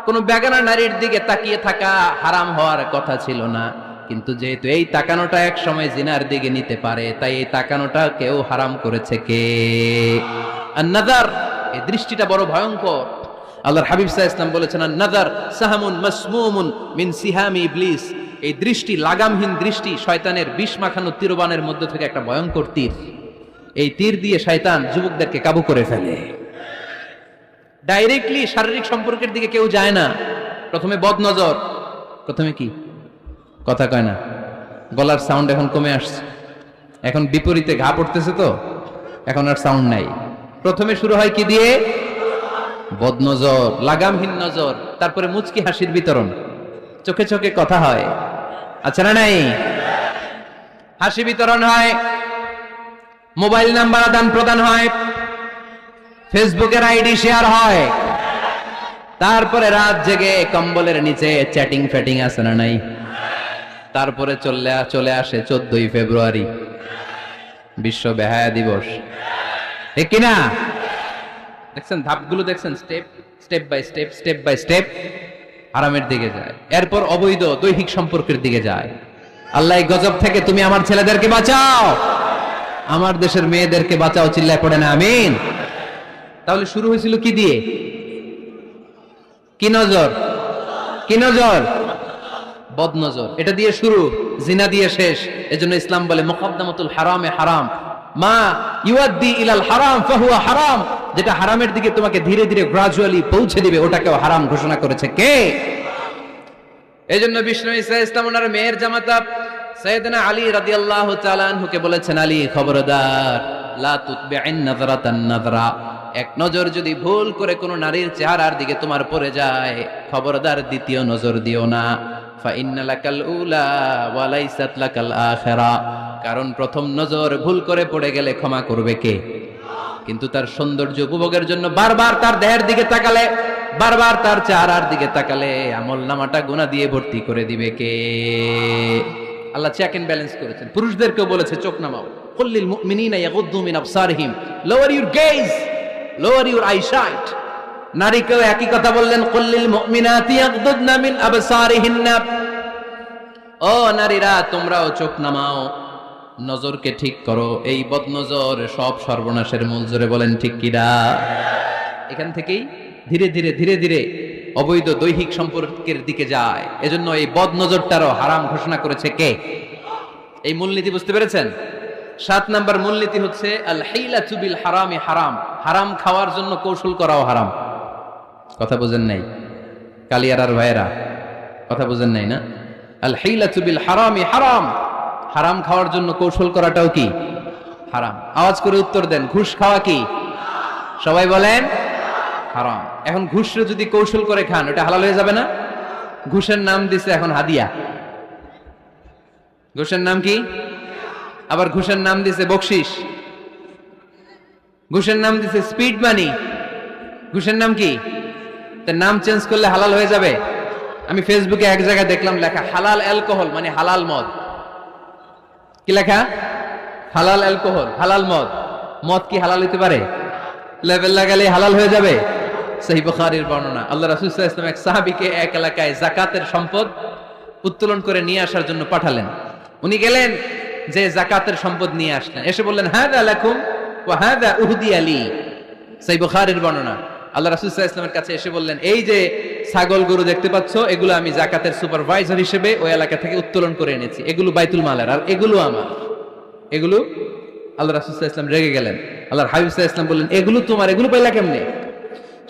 কোন বেগানা নারীর দিকে তাকিয়ে থাকা হারাম হওয়ার কথা ছিল না, কিন্তু যেহেতু এই তাকানোটা এক সময় জিনার দিকে নিতে পারে, তাই এই তাকানোটা কেউ হারাম করেছে কে? আন-নাযার, এই দৃষ্টিটা বড় ভয়ঙ্কর। আল্লাহর হাবিব সাল্লাল্লাহু আলাইহি ওয়াসাল্লাম বলেছেন, আন-নাযার সাহামুন মাসমুমুন মিন সিহামি ইবলিস। এই দৃষ্টি, লাগামহীন দৃষ্টি শয়তানের বিষ মাখানো তীরবানের মধ্য থেকে একটা ভয়ঙ্কর তীর। এই তীর দিয়ে শয়তান যুবকদেরকে কাবু করে ফেলে। ডাইরেক্টলি শারীরিক সম্পর্কের দিকে কেউ যায় না, প্রথমে বদনজর, প্রথমে কি কথা কয় না, গলার সাউন্ড এখন কমে আসছে, এখন বিপরীতে ঘা পড়তেছে, তো এখন আর সাউন্ড নাই। প্রথমে শুরু হয় কি দিয়ে? বদনজর, লাগামহীন নজর, তারপরে মুচকি হাসির বিতরণ, চোখে চোখে কথা হয়, আচ্ছা না নাই? হাসি বিতরণ হয়, মোবাইল নাম্বার আদান প্রদান হয়, ফেসবুকের আইডি শেয়ার হয়, তারপরে রাত জেগে কম্বলের নিচে চ্যাটিং ফ্যাটিং আছে না নাই? তারপরে চলে আসে 14ই ফেব্রুয়ারি, বিশ্ব বেহায়া দিবস, ঠিক কিনা? দেখছেন ধাপগুলো, দেখছেন স্টেপ বাই স্টেপ হারামের দিকে যায়, এরপর অবৈধ দৈহিক সম্পর্কের দিকে যায়। আল্লাহ এই গজব থেকে তুমি আমার ছেলেদেরকে বাঁচাও, আমার দেশের মেয়েদেরকে বাঁচাও, চিল্লায় পড়ে না আমিন। তাহলে শুরু হয়েছিল কি দিয়ে? কি নজর? কি নজর? বদনজর, এটা দিয়ে শুরু, জিনা দিয়ে শেষ। এজন্য ইসলাম বলে মুকদ্দামাতুল হারামে হারাম, মা ইউআদ্দি ইলাল হারাম ফাহুয়া হারাম, যেটা হারামের দিকে তোমাকে ধীরে ধীরে গ্রাজুয়ালি পৌঁছে দিবে, ওটাকেও হারাম ঘোষণা করেছে কে? এজন্য বিষ্ণু ঈসা ইসলাম ওনার মেয়ের জামাতা সাইয়েদনা আলী রাদিয়াল্লাহু তাআলা আনহুকে বলেছেন, আলী খবরদার, লা তুতবি'ন নাযরাতান নাযরা, এক নজর যদি ভুল করে কোনো নারীর চেহারার দিকে তোমার পড়ে যায়, খবরদার দ্বিতীয় নজর দিও না। ফা ইন্না লাকাল উলা ওয়া লাইসাত লাকাল আখিরা, কারণ প্রথম নজর ভুল করে পড়ে গেলে ক্ষমা করবে কে? কিন্তু তার সৌন্দর্য উপভোগের জন্য বারবার তার দেহের দিকে তাকালে, বারবার তার চেহারার দিকে তাকালে আমলনামাটা গুনাহ দিয়ে ভর্তি করে দিবে কে? আল্লাহ চেক এন্ড ব্যালেন্স করেছেন। পুরুষদেরকেও বলেছে চোখ নামাও, কুল্লিল মুমিনিনা ইয়াগুদ্দু মিন আবসারিহিম, lower your gaze, lower your eyesight. নারীকেও একই কথা বললেন, কুল্লিল মুমিনাতি ইয়াগুদ্দুনা মিন আবসারিহিন্না, ও নারীরা তোমরাও চোখ নামাও, নজরকে ঠিক করো। এই বদনজর সব সর্বনাশের মূল। জোরে বলেন ঠিক কিনা? এখান থেকেই ধীরে ধীরে ধীরে ধীরে অবৈধ দৈহিক সম্পর্কের দিকে যায়। এজন্য এই বদনজরটারও হারাম ঘোষণা করেছে কে? এই মূলনীতি বুঝতে পেরেছেন? 7 নাম্বার মূলনীতি হচ্ছে আল হিলাতু বিল হারামি হারাম, হারাম খাওয়ার জন্য কৌশল করাও হারাম। কথা বুঝেন নাই কালিয়ারার ভাইয়েরা? কথা বুঝেন নাই না? আল হিলাতু বিল হারামি হারাম, হারাম খাওয়ার জন্য কৌশল করাটাও কি হারাম? আওয়াজ করে উত্তর দেন, ঘুষ খাওয়া কি? সবাই বলেন হারাম। এখন ঘুষরে যদি কৌশল করে খান, ওটা হালাল হয়ে যাবে না? ঘুষের নাম দিছে এখন হাদিয়া। ঘুষের নাম কি? আবার ঘুষের নাম দিছে বকশিস, ঘুষের নাম দিছে স্পিড মানি। ঘুষের নাম কি? তার নাম চেঞ্জ করলে হালাল হয়ে যাবে? আমি ফেসবুকে এক জায়গায় দেখলাম লেখা হালাল অ্যালকোহল, মানে হালাল মদ। কি লেখা? হালাল অ্যালকোহল, হালাল মদ। মদ কি হালাল হতে পারে? লেবেল লাগালে হালাল হয়ে যাবে? সহিহ বুখারীর বর্ণনা, আল্লাহ রাসূল সাল্লাল্লাহু আলাইহি ওয়াসাল্লাম এক সাহাবীকে এক এলাকায় যাকাতের সম্পদ উত্তোলন করে নিয়ে আসার জন্য পাঠালেন। উনি গেলেন, যে যাকাতের সম্পদ নিয়ে আসলেন, এসে বললেন হাযা লাকুম ওয়া হাযা উহদিয়া লি। সহিহ বুখারীর বর্ণনা, আল্লাহ রাসূল সাল্লাল্লাহু আলাইহি ওয়াসাল্লামের কাছে এসে বললেন, এই যে ছাগল গরু দেখতে পাচ্ছ, এগুলো আমি যাকাতের সুপারভাইজার হিসেবে ওই এলাকা থেকে উত্তোলন করে এনেছি, এগুলো বাইতুল মালের, আর এগুলো আমার। এগুলো আল্লাহ রাসূল সাল্লাল্লাহু আলাইহি ওয়াসাল্লাম রেগে গেলেন। আল্লাহর হাবিব সাল্লাল্লাহু আলাইহি ওয়াসাল্লাম বললেন, এগুলো তোমার, এগুলো পাইলা কেমনে?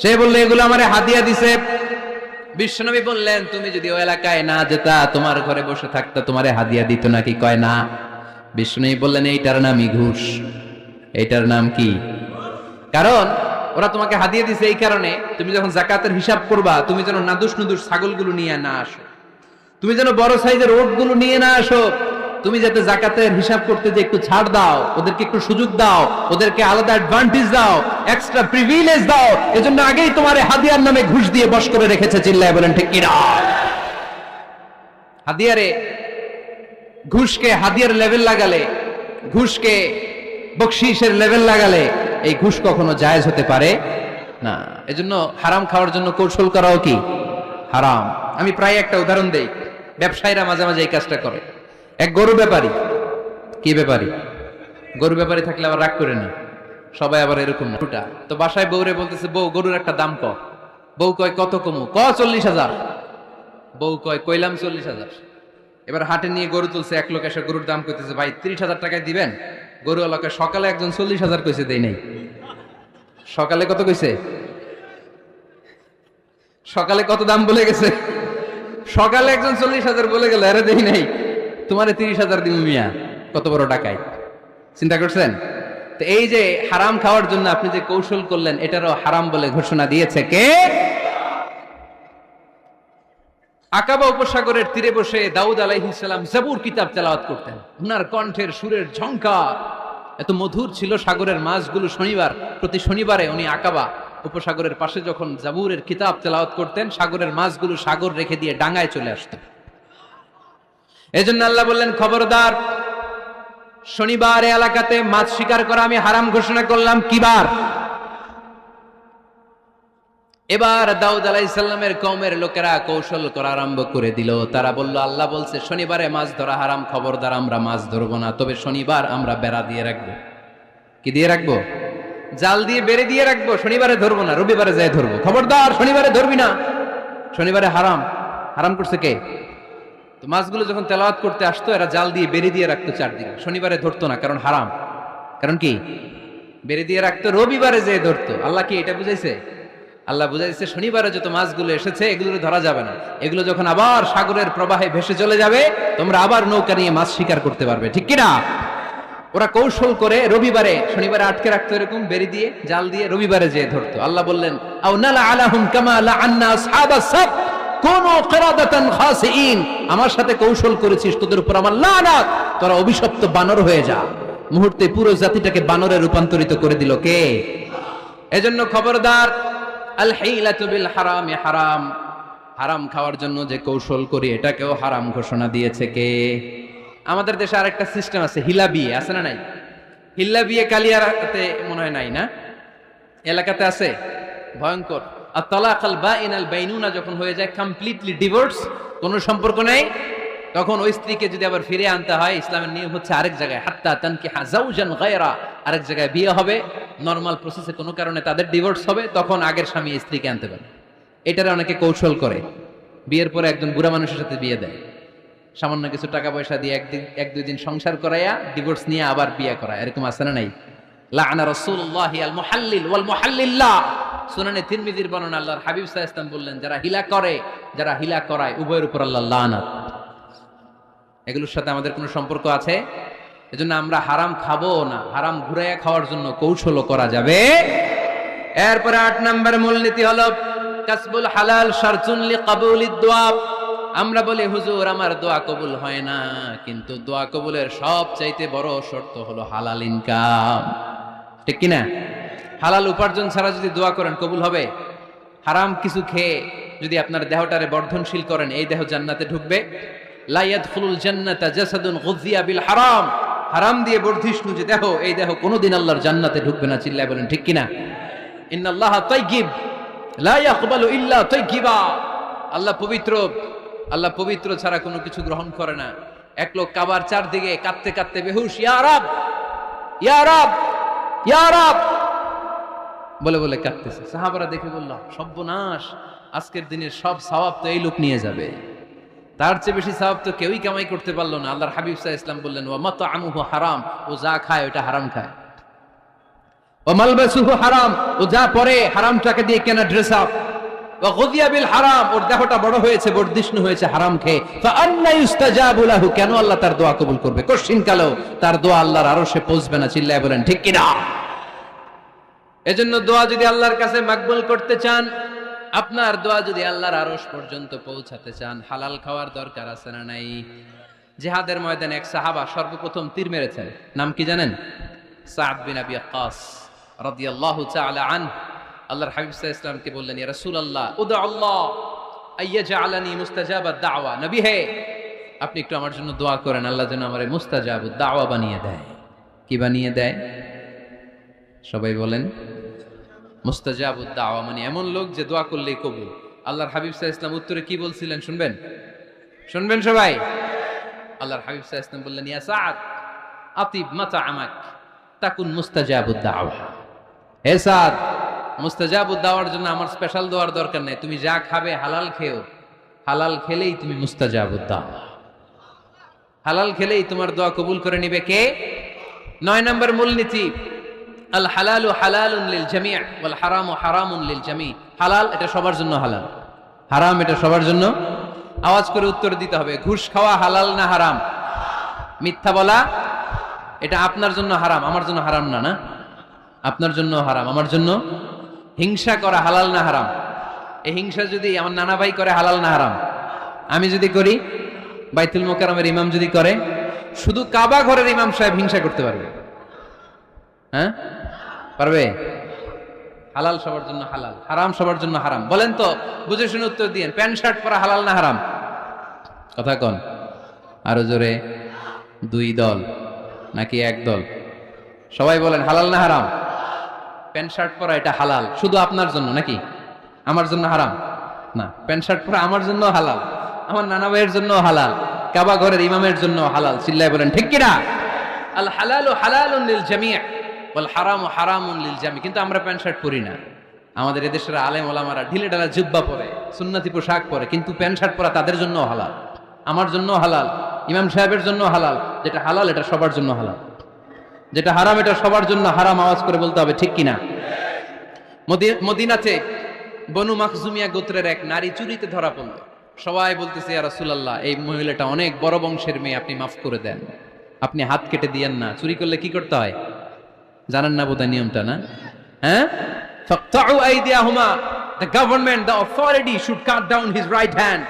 সে বলল, এগুলো আমারে হাদিয়া দিছে। বিশ্বনবী বললেন, তুমি যদি ওই এলাকায় না যেতা, তোমার ঘরে বসে থাকতা, তোমারে হাদিয়া দিত নাকি? কয় না। বিশ্বনবী বললেন, এইটার নামই ঘুষ। এইটার নাম কি? কারণ ওরা তোমাকে হাদিয়া দিছে এই কারণে, তুমি যখন যাকাতের হিসাব করবা, তুমি যেন নাদুস নুদুস ছাগলগুলো নিয়ে না আসো, তুমি যেন বড় সাইজের ওটগুলো নিয়ে না আসো, তুমি যাতে যাকাতের হিসাব করতে যে একটু ছাড় দাও, ওদেরকে একটু সুযোগ দাও, ওদেরকে আলাদা অ্যাডভান্টেজ দাও, এক্সট্রা প্রিভিলেজ দাও, এজন্য আগেই তোমার হাদিয়ার নামে ঘুষ দিয়ে বশ করে রেখেছে। চিল্লায় বলেন ঠিক কিনা? হাদিয়ারে ঘুষকে হাদিয়ার লেভেল লাগালে, ঘুষকে বকশিসের লেভেল লাগালে এই ঘুষ কখনো জায়েজ হতে পারে না। এজন্য হারাম খাওয়ার জন্য কৌশল করাও কি হারাম। আমি প্রায় একটা উদাহরণ দেই, ব্যবসায়ীরা মাঝে মাঝে এই কাজটা করে। এক গরু ব্যাপারী, কি ব্যাপারী? গরু ব্যাপারী থাকলে আবার রাগ করে না, সবাই আবার এরকম না। তো বাসায় বউরে বলতেছে, বউ গরুর একটা দাম ক। বউ কয় কত কমু? ক 40,000। বউ কয় কইলাম 40,000। এবার হাটে নিয়ে গরু তুলছে, এক লোক এসে গরুর দাম কইতেছে, ভাই 30,000 টাকায় দিবেন? গরুওয়ালাকে সকালে একজন 40,000 কইছে, দেই নাই। সকালে কত কইছে? সকালে কত দাম বলে গেছে? সকালে একজন 40,000 বলে গেল, আরে দেই নাই, তোমারে 30,000 দিব মিয়া। কত বড় টাকায়, চিন্তা করছেন? তো এই যে হারাম খাওয়ার জন্য আপনি যে কৌশল করলেন, এটারও হারাম বলে ঘোষণা দিয়েছে কে? আকাবা উপসাগরের তীরে বসে দাউদ আলাইহিস সালাম জাবুর কিতাব তেলাওয়াত করতেন। ওনার কণ্ঠের সুরের ঝংকার এত মধুর ছিল, সাগরের মাছগুলো প্রতি শনিবারে উনি আকাবা উপসাগরের পাশে যখন জাবুরের কিতাব তেলাওয়াত করতেন, সাগরের মাছগুলো সাগর রেখে দিয়ে ডাঙায় চলে আসতো। এজন্য আল্লাহ বললেন, খবরদার, শনিবার এলাকাতে মাছ শিকার করা আমি হারাম ঘোষণা করলাম। কিবার? এবার দাউদ আলাইহিস সালামের কওমের লোকেরা কৌশল করা আরম্ভ করে দিল। তারা বলল, আল্লাহ বলছে শনিবারে মাছ ধরা হারাম, খবরদার আমরা মাছ ধরবো না, তবে শনিবার আমরা বেড়া দিয়ে রাখবো। কি দিয়ে রাখবো? জাল দিয়ে বেড়ে দিয়ে রাখবো। শনিবারে ধরবো না, রবিবারে যাই ধরবো। খবরদার, শনিবারে ধরবি না, শনিবারে হারাম। হারাম করছে কে? তো মাছগুলো যখন তেলাওয়াত করতে আসতো, এরা জাল দিয়ে বেড়ে দিয়ে রাখতো চারদিকে, শনিবারে ধরতো না, কারণ হারাম। কারণ কি? বেড়ে দিয়ে রাখতো, রবিবারে যেয়ে ধরতো। আল্লাহ কি এটা বুঝাইছে? আল্লাহ বুঝাইছে শনিবারে যত মাছগুলো এসেছে এগুলো ধরা যাবে না, এগুলো যখন আবার সাগরের প্রবাহে ভেসে চলে যাবে, তোমরা আবার নৌকা নিয়ে মাছ শিকার করতে পারবে। ঠিক কিনা? ওরা কৌশল করে রবিবারে, শনিবারে আটকে রাখতো, এরকম বেরি দিয়ে জাল দিয়ে, রবিবারে যেয়ে ধরতো। আল্লাহ বললেন, আও নালা আলাহুম কামা লাআন্না আসহাবাস সাব কুনু কিরাদাতান খাসিইন। আমার সাথে কৌশল করেছিস, তোদের উপর আমার লানাত, তোরা অভিশপ্ত বানর হয়ে যা। মুহূর্তে পুরো জাতিটাকে বানরে রূপান্তরিত করে দিল কে? এজন্য খবরদার, আল হিলাতু বিল হারামি হারাম। হারাম খাওয়ার জন্য যে কৌশল করি, এটাকেও হারাম ঘোষণা দিয়েছে কে? আমাদের দেশে আরেকটা সিস্টেম আছে, হিলা বিয়ে আছে না নাই? হিল্লা বিয়ে কালিয়ারাতে মনে হয় নাই না? এলাকাতে আছে, ভয়ঙ্কর। আর তালাক আল বাইন আল বাইনুনা যখন হয়ে যায়, কমপ্লিটলি ডিভোর্স, কোনো সম্পর্ক নেই, তখন ওই স্ত্রীকে যদি আবার ফিরে আনতে হয়, ইসলামের নিয়ম হচ্ছে আরেক জায়গায়, হাত্তা তানকিহা যাওজান গায়রা, আরেক জায়গায় বিয়ে হবে, নরমাল প্রসেসে কোনো কারণে তাদের ডিভোর্স হবে, তখন আগের স্বামী স্ত্রীকে আনতে পারে। এটারে অনেকে কৌশল করে, বিয়ের পরে একজন বুড়া মানুষের সাথে বিয়ে দেয়, সামান্য কিছু টাকা পয়সা দিয়ে এক দুই দিন সংসার করাইয়া ডিভোর্স নিয়ে আবার বিয়ে করা। এরকম আছে না নাই? লাআনা রাসূলুল্লাহি আল মুহাল্লিল ওয়াল মুহাল্লিল্লাহ। সুনানে তিরমিজির বর্ণনা, আল্লাহর হাবিব সাল্লাল্লাহু আলাইহি ওয়াসাল্লাম বললেন, যারা হিলা করে, যারা হিলা করায়, উভয়ের উপর আল্লাহর লানাত। এগুলোর সাথে আমাদের কোনো সম্পর্ক আছে? এজন্য আমরা হারাম খাবো না, হারাম ঘুরাইয়া খাওয়ার জন্য কৌশলও করা যাবে। এরপরে 8 নম্বর মূলনীতি হলো কাসবুল হালাল শারতুন লিকাবুলিদ দুআ। আমরা বলি, হুজুর আমার দোয়া কবুল হয় না, কিন্তু দোয়া কবুলের সবচাইতে বড় শর্ত হলো হালাল ইনকাম। ঠিক কিনা? হালাল উপার্জন ছাড়া যদি দোয়া করেন কবুল হবে? হারাম কিছু খেয়ে যদি আপনার দেহটারে বর্ধনশীল করেন, এই দেহ জান্নাতে ঢুকবে? লা ইয়াদখুলুল জান্নাতা জাসাদুন গুযিয়া বিল হারাম। হারাম দিয়ে বর্ধিষ্ণু যে দেহ, এই দেহ কোনোদিন আল্লাহর জান্নাতে ঢুকবে না। চিল্লায় বলেন ঠিক কিনা? ইন্নাল্লাহা তাইয়্যিব লা ইয়াকবালু ইল্লা তাইয়্যিবা। আল্লাহ পবিত্র, আল্লাহ পবিত্র ছাড়া কোনো কিছু গ্রহণ করে না। এক লোক কাবার চারদিকে কাঁদতে কাঁদতে বেহুশ, ইয়া রাব, ইয়া রাব, ইয়া রাব বলে বলে কাঁদতেছে। সাহাবারা দেখে বলল, সর্বনাশ, আজকের দিনের সব সওয়াব তো এই লোক নিয়ে যাবে, তার চেয়ে বেশি সওয়াব তো কেউই কামাই করতে পারলো না। আল্লাহর হাবিব সাল্লাল্লাহু আলাইহি ওয়াসাল্লাম বললেন, ওয়া মাতআমুহু হারাম, ও যা খায় ওটা হারাম খায়। ওয়া মালবাসুহু হারাম, ও যা পরে হারাম টাকা দিয়ে কেনা ড্রেস আপ। ওয়া গুযিয়া বিল হারাম, ওর দেহটা বড় হয়েছে, বর্ধিষ্ণু হয়েছে হারাম খেয়ে। ফা আন্না ইউস্তাজাবু লাহু, কেন আল্লাহ তার দোয়া কবুল করবে? কোশ্চিন কালেও তার দোয়া আল্লাহর আরশে পৌঁছবে না। চিল্লায় বলেন ঠিক কিনা? এজন্য দোয়া যদি আল্লাহর কাছে মাকবুল করতে চান, আপনার দোয়া যদি আল্লাহর আরশ পর্যন্ত পৌঁছাতে চান, হালাল খাওয়ার দরকার আছে না নাই? জিহাদের ময়দানে এক সাহাবা সর্বপ্রথম তীর মেরেছেন, নাম কি জানেন? সাদ বিন আবি ওয়াক্কাস রাদিয়াল্লাহু তাআলা আনহু। আল্লাহর হাবিব সাল্লাল্লাহু আলাইহি ওয়াসাল্লামকে বললেন, ইয়া রাসূলুল্লাহ, উদু আল্লাহ আইয়াজআলানি মুস্তাজাবাদ দাওয়া। নবী হে, আপনি একটু আমার জন্য দোয়া করেন, আল্লাহ যেন আমারে মুস্তাজাবুদ দাওয়া বানিয়ে দেয়। কি বানিয়ে দেয়? সবাই বলেন। মুস্তাজাবুদ দাওয়া মানে এমন লোক যে দোয়া করলেই কবুল। আল্লাহর হাবিব সাল্লাল্লাহু আলাইহি ওয়াসাল্লাম উত্তরে কি বলছিলেন শুনবেন? শুনবেন সবাই? আল্লাহর হাবিব সাল্লাল্লাহু আলাইহি ওয়াসাল্লাম বললেন, ইয়া সাদ আতিব মাতআমাক তাকুন মুস্তাজাবুদ দাওয়া। হে সাদ, মুস্তাজাবুদ দাওয়ার জন্য আমার স্পেশাল দোয়ার দরকার নেই, তুমি যা খাবে হালাল খেও, হালাল খেলেই তুমি মুস্তাজাবুদ দাওয়া। হালাল খেলেই তোমার দোয়া কবুল করে নিবে কে? 9 নম্বর মূলনীতি, আল হালালু হালালুন লিল জামি' ওয়াল হারামু হারামুন লিল জামি'। হালাল এটা সবার জন্য হালাল, হারাম এটা সবার জন্য। আওয়াজ করে উত্তর দিতে হবে। ঘুষ খাওয়া হালাল না হারাম? মিথ্যা বলা এটা আপনার জন্য হারাম, আমার জন্য হারাম না? না, আপনার জন্য হারাম, আমার জন্য। হিংসা করা হালাল না হারাম? এই হিংসা যদি আমার নানা ভাই করে হালাল না হারাম? আমি যদি করি, বাইতুল মোকাররমের ইমাম যদি করে, শুধু কাবা ঘরের ইমাম সাহেব হিংসা করতে পারবে? হ্যাঁ, পারবে? হালাল সবার জন্য হালাল, হারাম সবার জন্য হারাম। বলেন তো, বুঝে শুনে উত্তর দিয়েন। প্যান্ট শার্ট পরা হালাল না হারাম? কথা কন আরো জোরে। 2 দল নাকি 1 দল? সবাই বলেন হালাল না হারাম? প্যান্ট শার্ট পরা এটা হালাল শুধু আপনার জন্য নাকি আমার জন্য হারাম? না, প্যান্ট শার্ট পরা আমার জন্য হালাল, আমার নানা ভাইয়ের জন্য হালাল, কাবা ঘরের ইমামের জন্য হালাল। চিল্লায় বলেন ঠিক কিনা? আল হালালু হালালুন লিল জামি' ওয়াল হারামু হারামুন লিল জামি'। কিন্তু আমরা প্যান্ট শার্ট পরি না। আমাদের এদেশের আলেম ওলামারা ঢিলে ঢালা জুব্বা পরে, সুন্নতি পোশাক পরে, কিন্তু প্যান্ট শার্ট পরা তাদের জন্য হালাল, আমার জন্য হালাল, ইমাম সাহেবের জন্য হালাল। যেটা হালাল এটা সবার জন্য হালাল, যেটা হারাম এটা সবার জন্য হারাম। আওয়াজ করে বলতে হবে ঠিক কিনা? মদিনাতে বনু মাখজুমিয়া গোত্রের এক নারী চুরিতে ধরা পড়ল। সবাই বলতেছে ইয়া রাসূলুল্লাহ, এই মহিলাটা অনেক বড় বংশের মেয়ে, আপনি মাফ করে দেন, আপনি হাত কেটে দিয়েন না। চুরি করলে কি করতে হয় জানেন না বোধহয় নিয়মটা? না, হ্যাঁ, ফাকতাউ আইদিয়াহুমা, the government, the authority should cut down his right hand.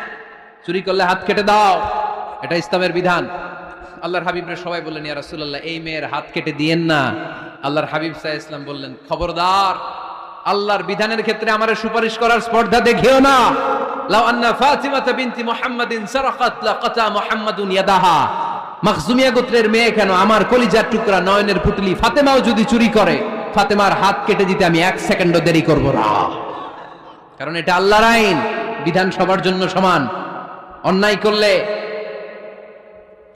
চুরি করলে হাত কেটে দাও, এটা ইসলামের বিধান। আল্লাহর হাবিবরা সবাই বললেন ইয়া রাসূলুল্লাহ, এই মেয়ের হাত কেটে দিয়েন না। আল্লাহর হাবিব সাল্লাল্লাহু আলাইহি ওয়াসাল্লাম বললেন, খবরদার, আল্লাহর বিধানের ক্ষেত্রে আমারে সুপারিশ করার স্পর্ধা দেখিও না। লাউ আন্না ফাতিমাতা বিনতি মুহাম্মাদিন সারাকাত লাকাতা মুহাম্মাদুন ইয়াদাহা। মাখজুমিয়া গোত্রের মেয়ে কেন, আমার কলিজার টুকরা নয়নের পুতলি ফাতেমাও যদি চুরি করে, ফাতেমার হাত কেটে দিতে আমি 1 সেকেন্ডও দেরি করব না। কারণ এটা আল্লাহর আইন, বিধান সবার জন্য সমান। অন্যায় করলে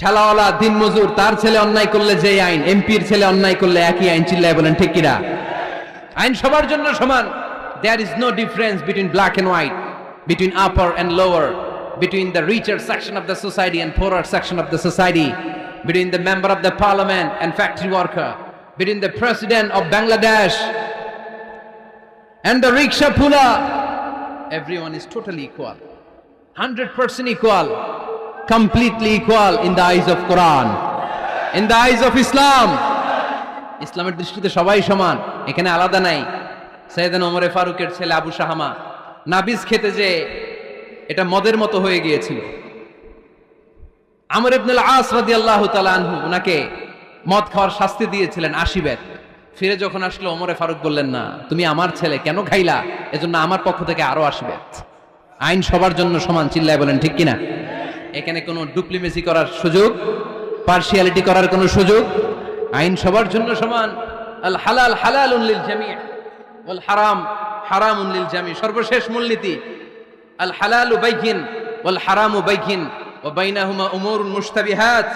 ঠেলাওয়ালা দিনমজুর তার ছেলে অন্যায় করলে যে আইন, এমপির ছেলে অন্যায় করলে একই আইন। চিল্লায় বলেন ঠিক কিনা? আইন সবার জন্য সমান। There is no difference between black and white, between upper and lower, between the richer section of the society and poorer section of the society, between the member of the parliament and factory worker, between the president of Bangladesh and the rickshaw puller. Everyone is totally equal, 100% equal, completely equal in the eyes of Quran, in the eyes of Islam. ইসলামের দৃষ্টিতে সবাই সমান, এখানে আলাদা নাই। সাইয়েদনা ওমরে ফারুকের ছেলে আবু শাহামা নাবিজ খেতে যে এটা মদের মতো হয়ে গিয়েছিল। আমর ইবনুল আস রাদিয়াল্লাহু তাআলা আনহু উনাকে মদ খাওয়ার শাস্তি দিয়েছিলেন 80 বেত। ফিরে যখন আসলো ওমরে ফারুক বললেন, না, তুমি আমার ছেলে কেন খাইলা, এজন্য আমার পক্ষ থেকে আরো 80 বেত। আইন সবার জন্য সমান। চিল্লায় বলেন ঠিক কিনা? এখানে কোনো ডুপ্লিমেসি করার সুযোগ, পার্সিয়ালিটি করার কোনো সুযোগ? আইন সবার জন্য সমান। আল হালাল হালালুন লিল জামি' ওয়াল হারাম হারামুন লিল জামি'। সর্বশেষ মূলনীতি, আল হালালু বাইয়িন ওয়াল হারামু বাইয়িন ওয়া বাইনাহুমা উমুরুন মুশতাবিহাত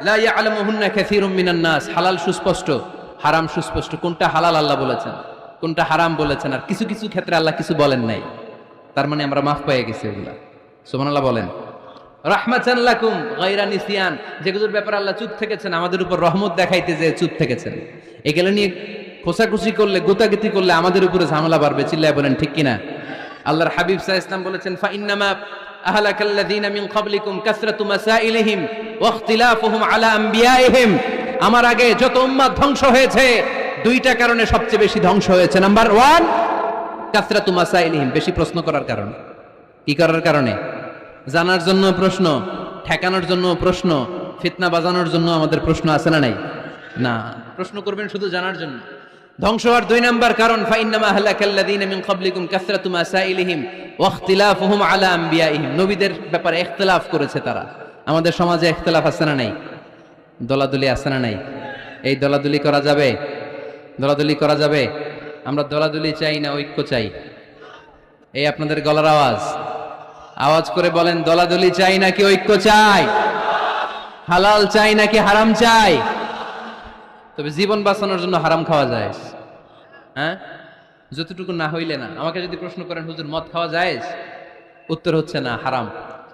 লা ইয়ালামুহুন্না কাসীরুম মিনান নাস। হালাল সুস্পষ্ট, হারাম সুস্পষ্ট। কোনটা হালাল আল্লাহ বলেছেন, কোনটা হারাম বলেছেন, আর কিছু কিছু ক্ষেত্রে আল্লাহ কিছু বলেন নাই, তার মানে আমরা মাফ পেয়ে গেছি ওগুলা। সুবহানাল্লাহ বলেন। রাহমাতান লাকুম গায়রা নিসিয়ান, যেগুলোর ব্যাপারে আল্লাহ চুপ থেকেছেন, আমাদের উপর রহমত দেখাইতে যে চুপ থেকেছেন। এগুলো নিয়ে খোসাখুশি করলে, গোতাগতি করলে আমাদের উপরে ঝামেলা বাড়বে। চিল্লায় বলেন ঠিক কিনা? আল্লাহর হাবিব সাল্লাল্লাহু আলাইহি ওয়াসাল্লাম বলেছেন, ফা ইন্নামা আহলাকাল্লাযীনা মিন ক্বাবলিকুম কাসরাতু মাসাইলিহিম ওয়া ইখতিলাফুহুম আলা আমবিয়াইহিম। আমার আগে যত উম্মাত ধ্বংস হয়েছে, 2টা কারণে সবচেয়ে বেশি ধ্বংস হয়েছে। নাম্বার 1, কাসরাতু মাসাইলিহিম, বেশি প্রশ্ন করার কারণে। কি করার কারণে? জানার জন্য প্রশ্ন, ঠেকানোর জন্য প্রশ্ন, ফিতনা বাজানোর জন্য আমাদের প্রশ্ন আছে না নাই? না, প্রশ্ন করবেন শুধু জানার জন্য। ধ্বংস হওয়ার 2 নাম্বার কারণ, ফাইন্নামা আহলাকাল্লাযীনা মিন ক্বাবলিকুম কাসরাতু মাসাইলিহিম ওয়া ইখতিলাফুহুম আলা আমবিয়াইহিম। নবীদের ব্যাপারে ইখতিলাফ করেছে তারা। আমাদের সমাজে ইখতিলাফ আছে না নাই? দলাদলি আছে না নাই? এই দলাদলি করা যাবে? দলাদলি করা যাবে? আমরা দলাদলি চাই না ঐক্য চাই? এই আপনাদের গলার আওয়াজ, আওয়াজ করে বলেন, দলাদলি চাই নাকি ঐক্য চাই? হালাল চাই নাকি হারাম চাই? তবে জীবন বাঁচানোর জন্য হারাম খাওয়া যায়, হ্যাঁ, যতটুকু না হইলে না। আমাকে যদি প্রশ্ন করেন, হুজুর মদ খাওয়া যায়? উত্তর হচ্ছে না, হারাম।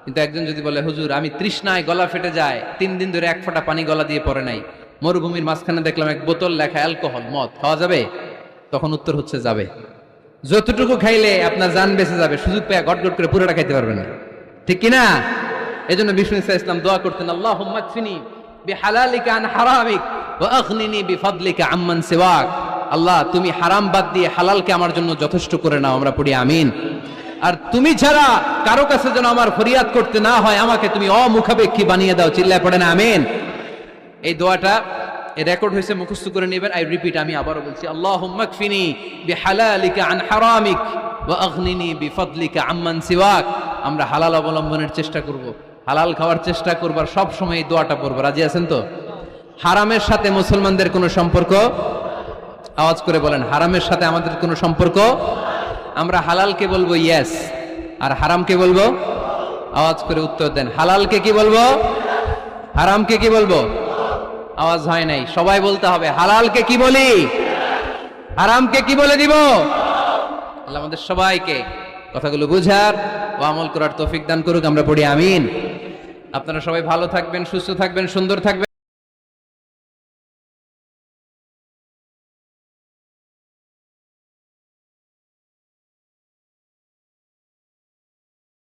কিন্তু একজন যদি বলে হুজুর আমি তৃষ্ণায় গলা ফেটে যায়, 3 দিন ধরে এক ফোঁটা পানি গলা দিয়ে পড়ে নাই, মরুভূমির মাঝখানে দেখলাম এক বোতল লেখা অ্যালকোহল মদ, খাওয়া যাবে? তখন উত্তর হচ্ছে যাবে। যতটুকু খাইলে আপনার জান বেঁচে যাবে, সুযোগ পেয়ে গট গট করে পুরোটা খাইতে পারবেন না, ঠিক কিনা? এই জন্য বিষ্ণু ইসা ইসলাম দোয়া করতেন, আল্লাহুম্মা কফিনি বিহালালিকা আন হারামিক ওয়া আগনিনি বিফাদলিকা আম্মান সিওয়াক। আল্লাহ তুমি হারাম বাদ দিয়ে হালালকে আমার জন্য যথেষ্ট করে নাও। আমরা পড়ি আমিন। আর তুমি ছাড়া কারো কাছে যেন আমার ফরিয়াদ করতে না হয়, আমাকে তুমি অমুখাপেক্ষী বানিয়ে দাও। চিল্লায় পড়েন আমিন। এই দোয়াটা এই রেকর্ড হয়েছে, মুখস্থ করে নেবেন। আই রিপিট, আমি আবারও বলছি, আল্লাহুম্মা কফিনি বিহালালিকা আন হারামিক ওয়া আগনিনি বিফাদলিকা আম্মান সিওয়াক। আমরা হালাল অবলম্বনের চেষ্টা করব, হালাল খাওয়ার চেষ্টা করব, আর সব সময় এই দোয়াটা পড়ব। রাজি আছেন তো? হারামের সাথে মুসলমানদের কোনো সম্পর্ক? আওয়াজ করে বলেন, হারামের সাথে আমাদের কোনো সম্পর্ক? আমরা হালালকে বলবো ইয়েস, আর হারামকে বলবো? আওয়াজ করে উত্তর দেন। হালালকে কি বলবো, হারামকে কি বলবো? আওয়াজ হয় নাই, সবাই বলতে হবে। হালালকে কি বলি, হারামকে কি বলে দিব? আল্লাহ আমাদের সবাইকে কথাগুলো বুঝার ও আমল করার তৌফিক দান করুক। আমরা পড়ি আমিন। আপনারা সবাই ভালো থাকবেন, সুস্থ থাকবেন, সুন্দর থাকবেন।